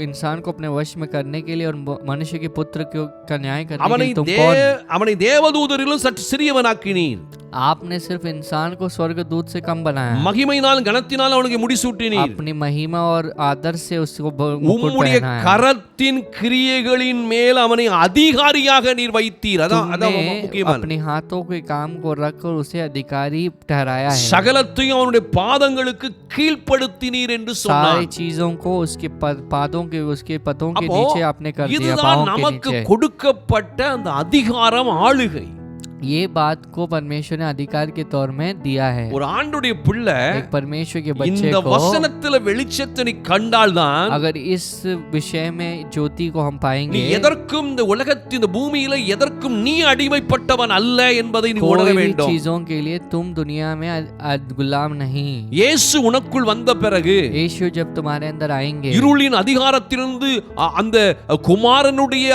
इंसान को अपने वश में करने के लिए और मनुष्य के पुत्र का न्याय करने के लिए तुम कौन? அவனை தேவதூதரிலும் சற்று சிறியவனாக்கினீர். आपने सिर्फ इंसान को स्वर्गदूत से कम बनाया। மகிமையினால் கனத்தினால் அவனுக்கு முடிசூட்டினீர். अपनी महिमा और आदर से उसको मुकुट உம்முடைய पहनाया। கரத்தின் கிரியைகளின் மேல் அவனை அதிகாரியாக நீர் வைத்தீர். அதான் तुमने முக்கியமான. अपने हाथों के काम को रखकर उसे अधिकारी ठहराया है। சகலத்தையும் அவனுடைய பாதங்களுக்கு கீழ்ப்படுத்தினீர் என்று सारी சொன்னார். चीजों को उसके पादों के उसके पतों के அப்போ नीचे आपने कर दिया। இதுதான் पाँवों के நமக்கு नीचे। கொடுக்கப்பட்ட அந்த அதிகாரம் ஆளுகை. ये बात को परमेश्वर ने अधिकार के तौर में दिया है। ஒரு ஆண்டுடைய பிள்ளை एक परमेश्वर के बच्चे இந்த को வசனத்துல வெளிச்சத்தை நீ கண்டால்தான் अगर इस विषय में ज्योति को हम நீ पाएंगे எதற்கும் இந்த உலகத்தின் இந்த பூமியில எதற்கும் நீ அடிமைப்பட்டவன் அல்ல என்பதை நீ உணர कोई भी வேண்டும். चीजों के लिए तुम दुनिया में गुलाम नहीं। இயேசு உனக்குள் வந்த பிறகு यीशु जब तुम्हारे अंदर आएंगे இருளின் அதிகாரத்திலிருந்து அந்த குமாரனுடைய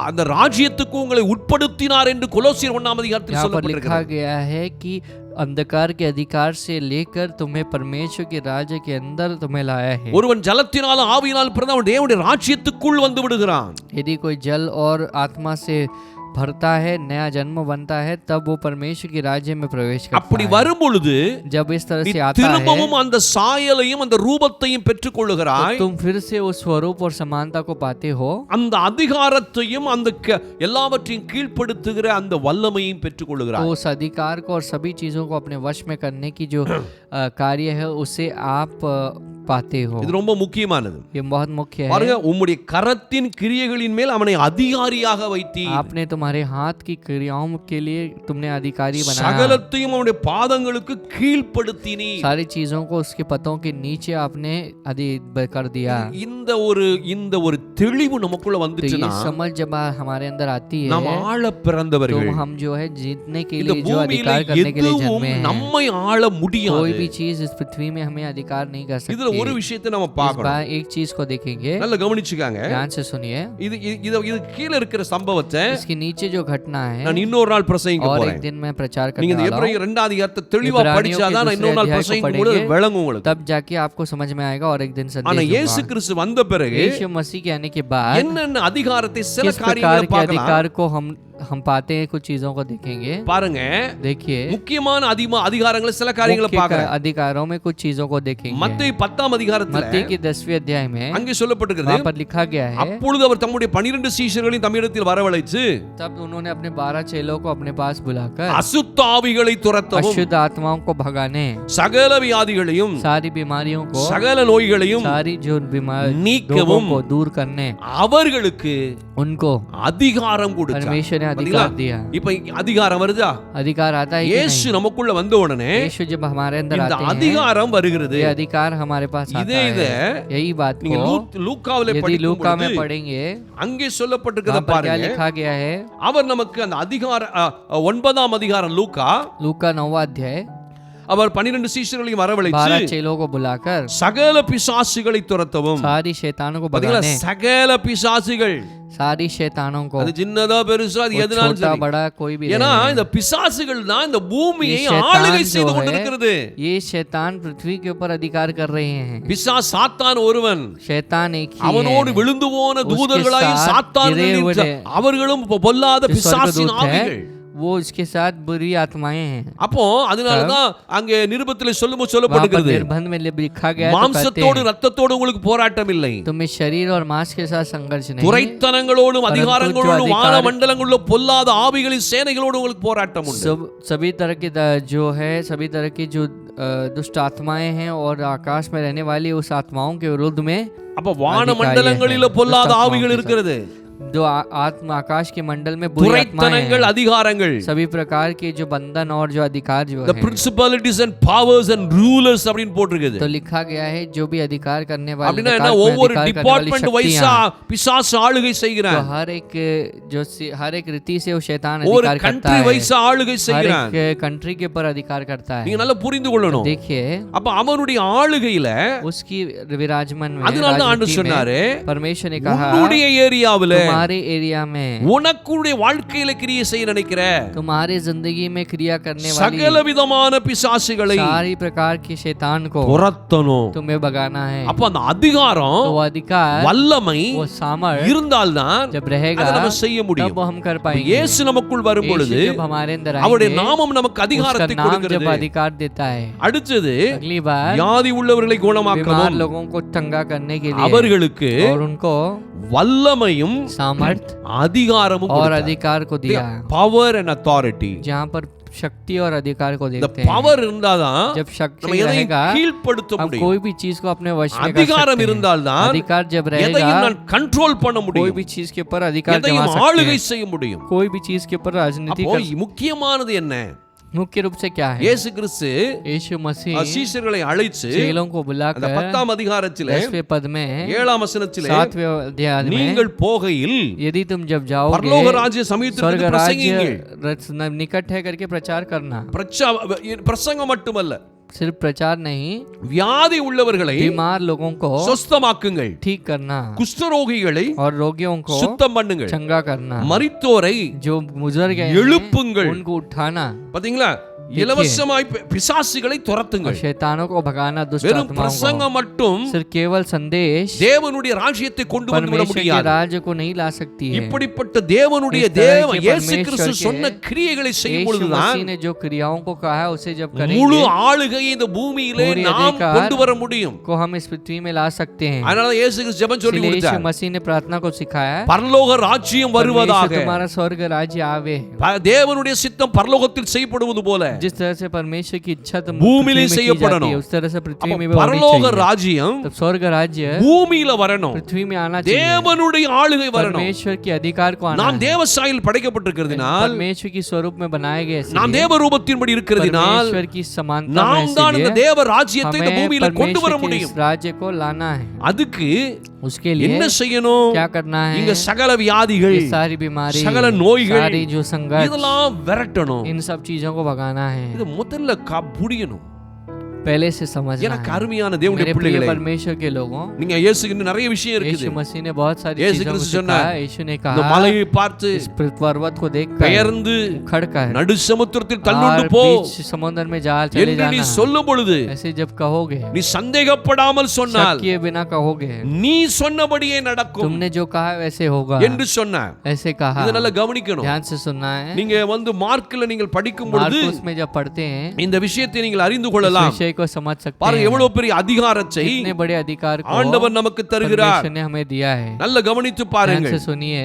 அந்த ராஜ்யத்துக்கு உங்களை உட்படுத்தினார் என்று கொலோசியர் 1ஆம் அதிகாரத்தில் यहाँ पर लिखा சொல்லப்பட்டிருக்கிறது. गया है कि अंधकार के अधिकार से लेकर तुम्हें परमेश्वर के राज्य के अंदर तुम्हें लाया है। ஒருவன் ஜலத்தினாலும் ஆவியினாலும் பிறந்தவன் தேவனுடைய ராஜ்யத்துக்குள் வந்து விடுகிறான். यदि कोई जल और आत्मा से भरता है, नया जन्म बनता है, तब वो परमेश्वर के राज्य में प्रवेश करता அப்படி है। வரும் பொழுது जब इस तरह நீ से आता है திரும்பவும் அந்த சாயலையும் அந்த ரூபத்தையும் பெற்றுக் तो கொள்ளுகிறாய். तुम फिर से उस स्वरूप और समानता को पाते हो, அந்த அதிகாரத்தையும் அந்த எல்லாவற்றையும் கீழ்ப்படுத்துகிற அந்த வல்லமையும் பெற்றுக் तो கொள்ளுகிறாய். उस अधिकार को और सभी चीजों को अपने वश में करने की जो कार्य है उसे आप पाते हो। இது ரொம்ப முக்கியமானது. ये बहुत मुख्य है। பாருங்க, உம்முடைய கரத்தின் கிரியைகளின் மேல் அவனை அதிகாரியாக வைத்தீ. आपने तुम्हारे हाथ की क्रियाओं के लिए तुमने अधिकारी बनाया, சகலத்தையும் அவனுடைய பாதங்களுக்கு கீழ்ப்படுத்தினீ. सारी चीजों को उसके पतों के नीचे आपने कर दिया। இந்த ஒரு தெளிவு நமக்குள்ள तो ये வந்துச்சுன்னா समझ जब हमारे अंदर आती है நாம் ஆள तो பிறந்தவர்கள். हम जो है जीतने के இந்த लिए जो பூமியில अधिकार करने के लिए எதுவும் जन्मे हैं, நம்மை ஆள कोई முடியாது. भी चीज इस पृथ्वी में हमें अधिकार नहीं कर இதுல सकती। ஒரு விஷயத்தை நம்ம इस பார்க்கணும். बार एक चीज को देखेंगे, நல்லா கவனிச்சுக்காங்க. ध्यान से सुनिए। இது கீழ இருக்கிற சம்பவத்தை इसके नीचे जो घटना है நான் இன்னொரு நாள் பிரசங்கிக்க और एक போறேன். दिन मैं प्रचार நீங்க करने இந்த वाला हूँ, எபிரேயர் 2 அதிகாரத்தை தெளிவா इब्रानियों के படிச்சாதான் நான் இன்னொரு दूसरे நாள் अध्याय को பிரசங்கிக்கும் பொழுது पढ़ेंगे, விளங்கும் உங்களுக்கு. तब जाके आपको समझ में आएगा और एक दिन ஆனா संदेश இயேசு दूंगा। கிறிஸ்து வந்த பிறகு यीशु मसीह के आने के बाद என்னென்ன அதிகாரத்தை சில किस प्रकार காரியங்களை के பார்க்கலாம். अधिकार को हम पाते हैं, कुछ चीजों को देखेंगे। பாருங்க, देखिए முக்கியமான அதிகாரங்களை சில காரியங்களை मुख्य பார்க்கலாம். अधिकारों में कुछ चीजों को देखेंगे। மத்தேயு 10 அதிகாரத்துல मत्ती के 10वें अध्याय में அங்கே சொல்லப்பட்டிருக்கிறது, वहाँ पर लिखा गया है, அப்பொழுது அவர் தம்முடைய 12 சீஷர்களையும் தம்மிடத்தில் வரவழைத்து तब उन्होंने अपने 12 चेलों को अपने पास बुलाकर அசுத்த ஆவிகளை துரத்தவும் अशुद्ध आत्माओं को भगाने, சகல வியாதிகளையும் सारी बीमारियों को, சகல நோய்களையும் सारी जो बीमार நீக்கவும் रोगों को दूर करने அவர்களுக்கு उनको அதிகாரம் கொடுத்தார். परमेश्वर ने பாத்தீங்களா? अधिकार दिया। இப்ப அதிகாரம் வருதா? अधिकार आता है कि இயேசு नहीं? நமக்குள்ள வந்த உடனே यीशु जब हमारे अंदर இந்த आते हैं, அதிகாரம் வருகிறது. ये अधिकार हमारे पास आता இதே இத है। यही बात நீங்க को லூக்காவிலே यदि படிக்கும் लूका में பொழுது पढ़ेंगे, அங்கே சொல்லப்பட்டிருக்கிறத वहाँ पर क्या பாருங்க. लिखा गया है? அவர் நமக்கு அந்த அதிகார 9ஆம் அதிகாரம் லூக்கா, लूका 9वां अध्याय, அவர் 12 சீஷர்களையும் வரவழைத்து 12 चेलों को बुलाकर சகல பிசாசுகளை துரத்தவும். सारी शैतानों को பாத்தீங்களா, भगाने, சகல பிசாசுகள். सारी शैतानों को, அது சின்னதா பெருசா அது वो எதனாலும் छोटा சரி. बड़ा कोई भी ஏன்னா रहे। இந்த பிசாசுகள் தான் இந்த பூமியை ये शैतान ஆளுகை जो செய்து है, கொண்டிருக்கிறது. ये शैतान पृथ्वी के ऊपर अधिकार कर रहे हैं। பிசாசு சாத்தான் ஒருவன். शैतान एक ही அவனோடு है, விழுந்து போன उसके தூதர்களாய் साथ சாத்தான்களின் गिरे हुए அவர்களும் பொல்லாத जो பிசாசின் स्वर्गदूत है, ஆவிகள். वो इसके साथ बुरी आत्माएं हैं। அப்போ அதனாலதான் அங்கே நிருபத்தில் சொல்லும்போது वहाँ पर சொல்லப்படுகிறது, निर्बंध में लिखा गया है, तो कहते மாம்சத்தோடு हैं, ரத்தத்தோடு உங்களுக்கு போராட்டம் இல்லை, तुम्हें शरीर और मांस के साथ संघर्ष नहीं, துரைத்தனங்களோடும் परंतु அதிகாரங்களோடும் जो வான अधिकार- மண்டலங்களில் பொல்லாத ஆவிகளின் சேனைகளோடு உங்களுக்கு போராட்டம் உண்டு. सभी तरह के जो है, सभी तरह की जो दुष्ट आत्माएं हैं और आकाश में रहने वाली उस आत्माओं के विरुद्ध में அப்ப வான अधिकारी மண்டலங்களில है, பொல்லாத दुष्ट ஆவிகள் आत्माओं के இருக்கிறது. साथ। जो आत्मा आकाश के मंडल में बुरी आत्माएं துரைத்தனங்கள் हैं, அதிகாரங்கள், सभी प्रकार के जो बंधन और जो अधिकार जो the है, principalities and powers and rulers அப்படின்னு போட்டிருக்குது. तो लिखा गया है जो भी अधिकार करने वाले, அப்படின்னா என்ன, आकाश में ஒவ்வொரு अधिकार करने वाली டிபார்ட்மெண்ட் வைஸா शक्तियां, பிசாசு ஆளுகை तो செய்கிறான். हर एक रीति से वो शैतान ஒரு अधिकार करता கண்ட்ரி है, வைஸா ஆளுகை हर செய்கிறான். एक कंट्री के ऊपर अधिकार करता நீங்க है। நல்லா புரிந்து கொள்ளணும். देखिए அப்ப அவனுடைய ஆளுகையில उसकी विराजमान में, அதனால தான் ஆண்டு राजनीति में சொன்னாரு, परमेश्वर ने कहा, உன்னுடைய ஏரியாவுல तुम्हारे एरिया में, உனக்குடைய வாழ்க்கையில கிரியை செய்ய நினைக்கிற तुम्हारे जिंदगी में क्रिया करने वाली சகல விதமான பிசாசுகளை सारी प्रकार के शैतान को துரத்தணும். तुम्हें भगाना है। அப்ப அந்த அதிகாரம், तो वो अधिकार, வல்லமை वो सामर्थ இருந்தால்தான் जब रहेगा அதை நம்ம செய்ய तब முடியும். वो हम कर पाएंगे। இயேசு நமக்குள் வரும் यीशु பொழுது जब हमारे अंदर அவருடைய आएंगे, நாமம் நமக்கு उसका அதிகாரத்தை नाम जब கொடுக்கிறது. अधिकार देता है। அடுத்தது अगली बार வியாதி உள்ளவர்களை बीमार குணமாக்கவும் लोगों को चंगा करने के लिए அவர்களுக்கு और उनको வல்லமையும் सामर्थ அதிகாரமும் और கொடுத்தார். अधिकार को दिया, பவர் அண்ட் அத்தாரிட்டி. जहाँ पर शक्ति और अधिकार को இந்த देखते हैं। பவர் இருந்தாதான் जब நம்ம शक्ति எதையும் रहेगा, கீழ்ப்படுத்த हम முடியும். कोई भी चीज को अपने वश में कर அதிகாரம் सकते हैं। இருந்தால்தான் अधिकार जब रहेगा, எதையும் நான் கண்ட்ரோல் பண்ண कोई முடியும், भी चीज के ऊपर अधिकार जमा எதையும் सकते ஆளுகை हैं। செய்ய முடியும். कोई भी चीज के ऊपर राजनीति அப்போ कर, முக்கியமானது என்ன? मुख्य रूप से क्या है? இயேசு கிறிஸ்து यीशु मसीह சீஷர்களை அழைச்சு चेलों को அந்த बुलाकर 10ஆம் அதிகாரத்திலே 10वें पद में 7ஆம் வசனத்திலே 7वें अध्याय में, நீங்கள் போகையில் यदि तुम जब जाओगे பரலோக ராஜ்ய சமீபத்தில் स्वर्ग பிரசங்கியுங்கள். राज्य निकट है करके प्रचार करना। பிரசங்கம் மட்டுமல்ல, सिर्फ प्रचार नहीं, வியாதி உள்ளவர்களை बीमार लोगों को சொஸ்தமாக்குங்கள், ठीक करना குஷ்டரோகிகளை और रोगियों को சுத்தம் பண்ணுங்கள், चंगा करना, மரித்தோரை जो गुजर गए हैं, எழுப்புங்கள். उनको उठाना। பாத்தீங்களா, இலவசமாய் பிசாசுகளை और துரத்துங்கள். शैतानों को भगाना, दुष्ट வெறும் आत्माओं பிரசங்கம் மட்டும் को। सिर्फ केवल संदेश தேவனுடைய ராஜ்யத்தை கொண்டு வந்து விட परमेश्वर के முடியாது. राज्य को नहीं ला सकती है। இப்படிப்பட்ட தேவனுடைய इस तरह தேவ के இயேசு परमेश्वर கிறிஸ்து के சொன்ன கிரியைகளை செய்யும் यीशु பொழுதுதான் मसीह ने जो क्रियाओं को कहा है उसे जब முழு करेंगे ஆளுகையை இந்த பூமியிலே पूरी நாம் अधिकार கொண்டு வர முடியும். को हम इस पृथ्वी में ला सकते हैं। அதனால இயேசு கிறிஸ்து ஜெபம் சொல்லி इसलिए यीशु கொடுத்தார். मसीह ने प्रार्थना को सिखाया, பரலோக ராஜ்யம் வருவதாக. परमेश्वर तुम्हारा स्वर्ग राज्य आवे। தேவனுடைய சித்தம் பரலோகத்தில் செய்யப்படுவது போல जिस तरह से परमेश्वर की इच्छा तो பூமியிலே पृथ्वी में की செய்யப்படணும். जाती है, उस तरह से पृथ्वी में भी होनी பரலோக चाहिए। ராஜ்யம் तब स्वर्ग राज्य பூமியில வரணும். पृथ्वी में आना चाहिए। தேவனுடைய ஆளுகை வரணும். परमेश्वर के अधिकार को आना நாம் है। தேவ சாயலில் படைக்கப்பட்டிருக்கிறதினால், परमेश्वर की स्वरूप में बनाए गए इसलिए, நாம் தேவ ரூபத்தின்படி இருக்கிறதினால் परमेश्वर की समानता में நாம் தான் இந்த इसलिए தேவ ராஜ்யத்தை இந்த हमें பூமியில கொண்டு வர परमेश्वर के முடியும். इस राज्य को लाना है। அதுக்கு उसके என்ன लिए செய்யணும்? क्या करना है? இங்க சகல வியாதிகள், ये सारी बीमारी, சகல நோய்கள், सारी जो संघर्ष, இதெல்லாம் விரட்டணும். इन सब चीजों को भगाना है। இது முதல்ல புரியணும். पहले से समझना எனக்கு है। अरुமையான தேவனுடைய मेरे प्रिय பிள்ளைகளே, परमेश्वर के लोगों, நீங்க இயேசுக்கு இன்னும் நிறைய விஷயம் இருக்குது. यीशु मसीह ने बहुत सारी यीशु चीजों को क्रिस्त சொன்னார், सिखाया। यीशु ने இந்த कहा, மலையை பார்த்து इस पर्वत को देखकर பெயர்ந்து खड़कर நடு சமுத்திரத்தில் தள்ளுண்டு और போ बीच समुद्र में जाल चले என்று நீ जाना। சொல்லும் பொழுது, ऐसे जब कहोगे, நீ சந்தேகப்படாமல் சொன்னால் शक किए बिना कहोगे, நீ சொன்னபடியே நடக்கும் तुमने जो कहा है वैसे होगा, என்று சொன்னார். ऐसे कहा। இத நல்லா கவனிக்கணும். ध्यान से सुनना है। நீங்க மார்க்ல நீங்கள் படிக்கும் பொழுது मार्कुस में जब पढ़ते हैं, இந்த விஷயத்தை நீங்கள் அறிந்து इस கொள்ளலாம். विषय को समझ सकते பாருங்க हैं। எவ்வளவு பெரிய அதிகாரத்தை कितने बड़े अधिकार को ஆண்டவர் நமக்கு தருகிறார். परमेश्वर ने हमें दिया है। நல்ல கவனித்து ध्यान பாருங்கள். से सुनिए।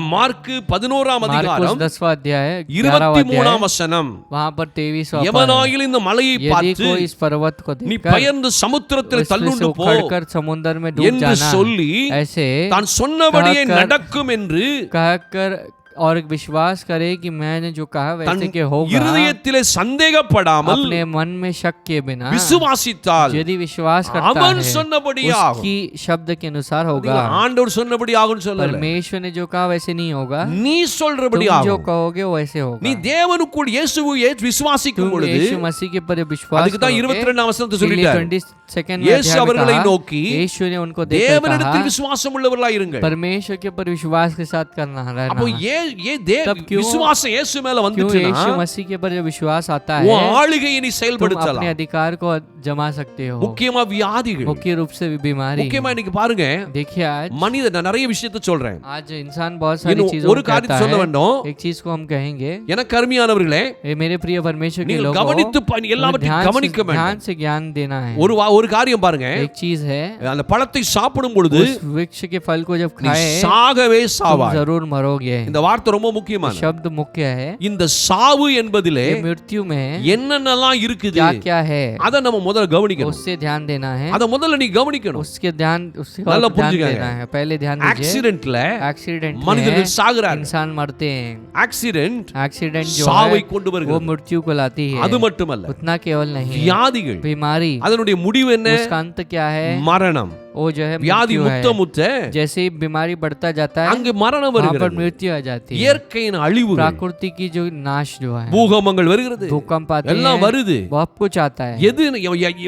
மார்க் 11ஆம் मार्कुस அதிகாரம் 10वां अध्याय 11वां 23ஆம் अध्याय, வசனம். वहां पर 23वां पद, எவனாயில் இந்த மலையை यदि பார்த்து कोई इस पर्वत को நீ देखकर பயந்து சமுத்திரத்தில் उसमें से தள்ளுண்டு போ उखड़कर समुद्र में डूब என்று जाना, சொல்லி ऐसे தான் சொன்னபடியே कहकर- நடக்கும் என்று कहकर और विश्वास करे कि मैंने जो कहा தன் वैसे के होगा, இருதயத்திலே சந்தேகப்படாமல் अपने मन में शक किए बिना விசுவாசித்தால் यदि विश्वास करता அவன் है, சொன்னபடியே ஆகும். उसकी शब्द के अनुसार होगा। ஆண்டவர் சொன்னபடி ஆகும் சொல்லல, परमेश्वर ने जो कहा वैसे नहीं होगा, நீ சொல்றபடி तुम जो ஆகும். कहोगे वैसे होगा। நீ தேவனுக்குள் இயேசுவை விசுவாசிக்கும் तुम பொழுது, यीशु मसीह के पर विश्वास அதுக்கு தான் करोगे, 22ஆம் வசனத்தை इसलिए சொல்லிட்டார். 22nd இயேசு अध्याय में அவர்களை कहा, நோக்கி यीशु ने उनको देखकर தேவனிடத்தில் कहा, விசுவாசம் உள்ளவர்களாய் இருங்கள். परमेश्वर के ऊपर विश्वास के साथ करना அப்போ रहना। तब क्यों- விசுவாசம் இயேசு மேல क्यों வந்துச்சுன்னா यीशु मसीह के ऊपर जो विश्वास आता உன் है, ஆளுகையை நீ तुम अपने செயல்படுத்தலாம். अधिकार को जमा सकते हो। முக்கியமா வியாதிகள், मुख्य रूप से बीमारी। முக்கியமா இன்னைக்கு பாருங்க, देखिए आज மனிதன், நான் நிறைய விஷயத்தை சொல்றேன். आज इंसान बहुत सारी இன்னும் चीजों ஒரு को காரியத்தை कहता சொல்ல है। வேண்டும். एक चीज को हम कहेंगे, எனக்கு அருமையானவர்களே, ये मेरे प्रिय परमेश्वर के நீங்கள் लोगों, கவனித்து எல்லாவற்றையும் கவனிக்க வேண்டும். ध्यान से ज्ञान देना है। ஒரு காரியம் பாருங்க, एक चीज है, அந்த பழத்தை சாப்பிடும் பொழுது उस वृक्ष के फल को जब நீ खाए சாகவே तुम சாவாய். जरूर मरोगे। இந்த வார்த்தை ரொம்ப முக்கியமானது. शब्द मुख्य है। இந்த சாவு என்பதிலே ये मृत्यु में என்னென்னலாம் இருக்குது क्या क्या है, அத நம்ம முதல்ல கவனிக்கணும். उससे ध्यान देना है। அத முதல்ல நீ கவனிக்கணும். उसके ध्यान उससे நல்லா ध्यान புரிஞ்சுக்கங்க. देना है। पहले ध्यान दीजिए। ஆக்சிடென்ட்ல एक्सीडेंट மனிதர்கள் சாகுறாங்க. इंसान मरते हैं। ஆக்சிடென்ட் एक्सीडेंट जो சாவை है கொண்டு वो வருகிறது. मृत्यु को लाती है। அது மட்டுமல்ல, उतना केवल नहीं, வியாதிகள், बीमारी, அதனுடைய முடிவு என்ன? उसका अंत क्या है? மரணம். वो जो है வியாதி मृत्यु முத்த है। முத்த जैसे ही बीमारी बढ़ता जाता है அங்கு மரணம் वहाँ पर வருகிறது. मृत्यु आ जाती है। இயற்கையின் அழிவுகள், प्रकृति की जो नाश जो है, பூகம்பங்கள் வருகிறது, भूकंप आते எல்லாம் हैं, வருது. बहुत कुछ आता है। எது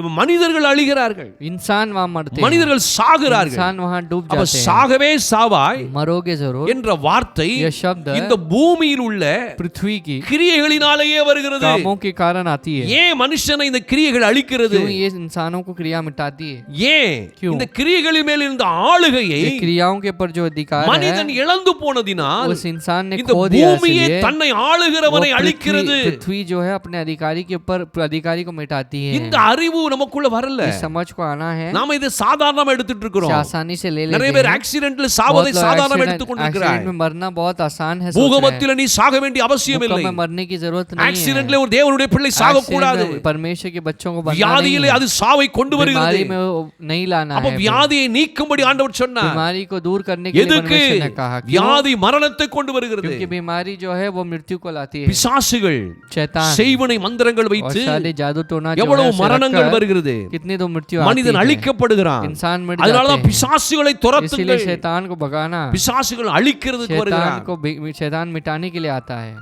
மனிதர்கள் அழிகிறார்கள், इंसान वहाँ मरते हैं, மனிதர்கள் சாகுறார்கள். इंसान वहाँ डूब அப்ப जाते हैं। சாகவே சாவாய் मरोगे जरूर என்ற வார்த்தை यह शब्द இந்த பூமியில் உள்ள पृथ्वी की கிரியைகளினாலேயே வருகிறது. कामों के कारण आती है। ஏன் மனுஷனை இந்த கிரியைகள் அழிக்கிறது? क्यों ये इंसानों को क्रिया मिटाती है? ஏன் क्यों? இந்த கிரியைகளின் மேல் இருந்த ஆளுகையை ये क्रियाओं के ऊपर जो अधिकार है மனிதன் இழந்து போனதினால் उस इंसान ने இந்த खो दिया, பூமியே इसलिए தன்னை वो ஆளுகிறவனை அழிக்கிறது. पृथ्वी जो है अपने अधिकारी के ऊपर अधिकारी को मिटाती है। இந்த அறிவு நமக்குள்ள வரல. इस समझ को आना है। நாம இதை சாதாரணமா எடுத்துட்டு இருக்கிறோம். आसानी से ले நிறைய लेते பேர் हैं। ஆக்சிடென்ட்ல சாவதை बहुत लोग சாதாரணமா एक्सीडेंट எடுத்துக் கொண்டிருக்கிறார். में मरना बहुत आसान है, सोच रहे हैं। பூகம்பத்தில நீ சாக வேண்டிய அவசியம் இல்லை. भूकंप में मरने की जरूरत नहीं है। ஆக்சிடென்ட்ல ஒரு தேவனுடைய பிள்ளை சாக கூடாது. एक्सीडेंट में परमेश्वर के बच्चों को बनना नहीं வியாதியிலே है। அது சாவை கொண்டு வருகிறது. बीमारी में वो नहीं लाना அப்ப है। வியாதியை நீக்கும்படி ஆண்டவர் சொன்னார். बीमारी को दूर करने के लिए எதுக்கு? परमेश्वर ने कहा, क्यों? வியாதி மரணத்தை கொண்டு வருகிறது. क्योंकि बीमारी जो है वो मृत्यु को लाती है। பிசாசுகள் शैतान செய்வனை மந்திரங்கள் और வைத்து सारे जादू टोना जो है எவ்வளவு उसे மரணங்கள் रखकर வருகிறது. कितनी तो मृत्यु மனிதன் आती है। அழிக்கப்படுகிறான். इंसान मिट அதனாலதான் जाते हैं। பிசாசுகளை इसीलिए துரத்துங்கள். शैतान को भगाना, பிசாசுகள் அழிக்கிறதுக்கு शैतान வருகிறான். को शैतान मिटाने के लिए आता है।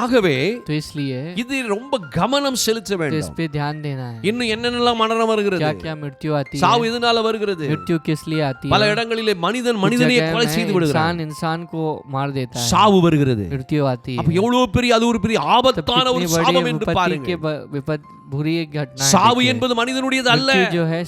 ஆகவே तो इसलिए இது ரொம்ப கவனம் செலுத்த तो इस வேண்டும். पे ध्यान देना है। இன்னும் என்னென்னலாம் மரணம் வருகிறது, क्या क्या मृत्यु आती சாவு है, எதனால வருகிறது? मृत्यु किस लिए आती பல है। இடங்களிலே மனிதன் कुछ மனிதனையே जगह கொலை में செய்து விடுகிறான், इंसान इंसान को मार देता है, சாவு வருகிறது. मृत्यु आती அப்ப है। எவ்வளவு பெரிய, அது ஒரு பெரிய तब ஆபத்தான ஒரு कितनी சாபம் बड़ी என்று विपत्ति பாருங்க. के बुरी एक घटना है। சாவு देखिए, என்பது மனிதனுடையது அல்ல, मृत्यु जो है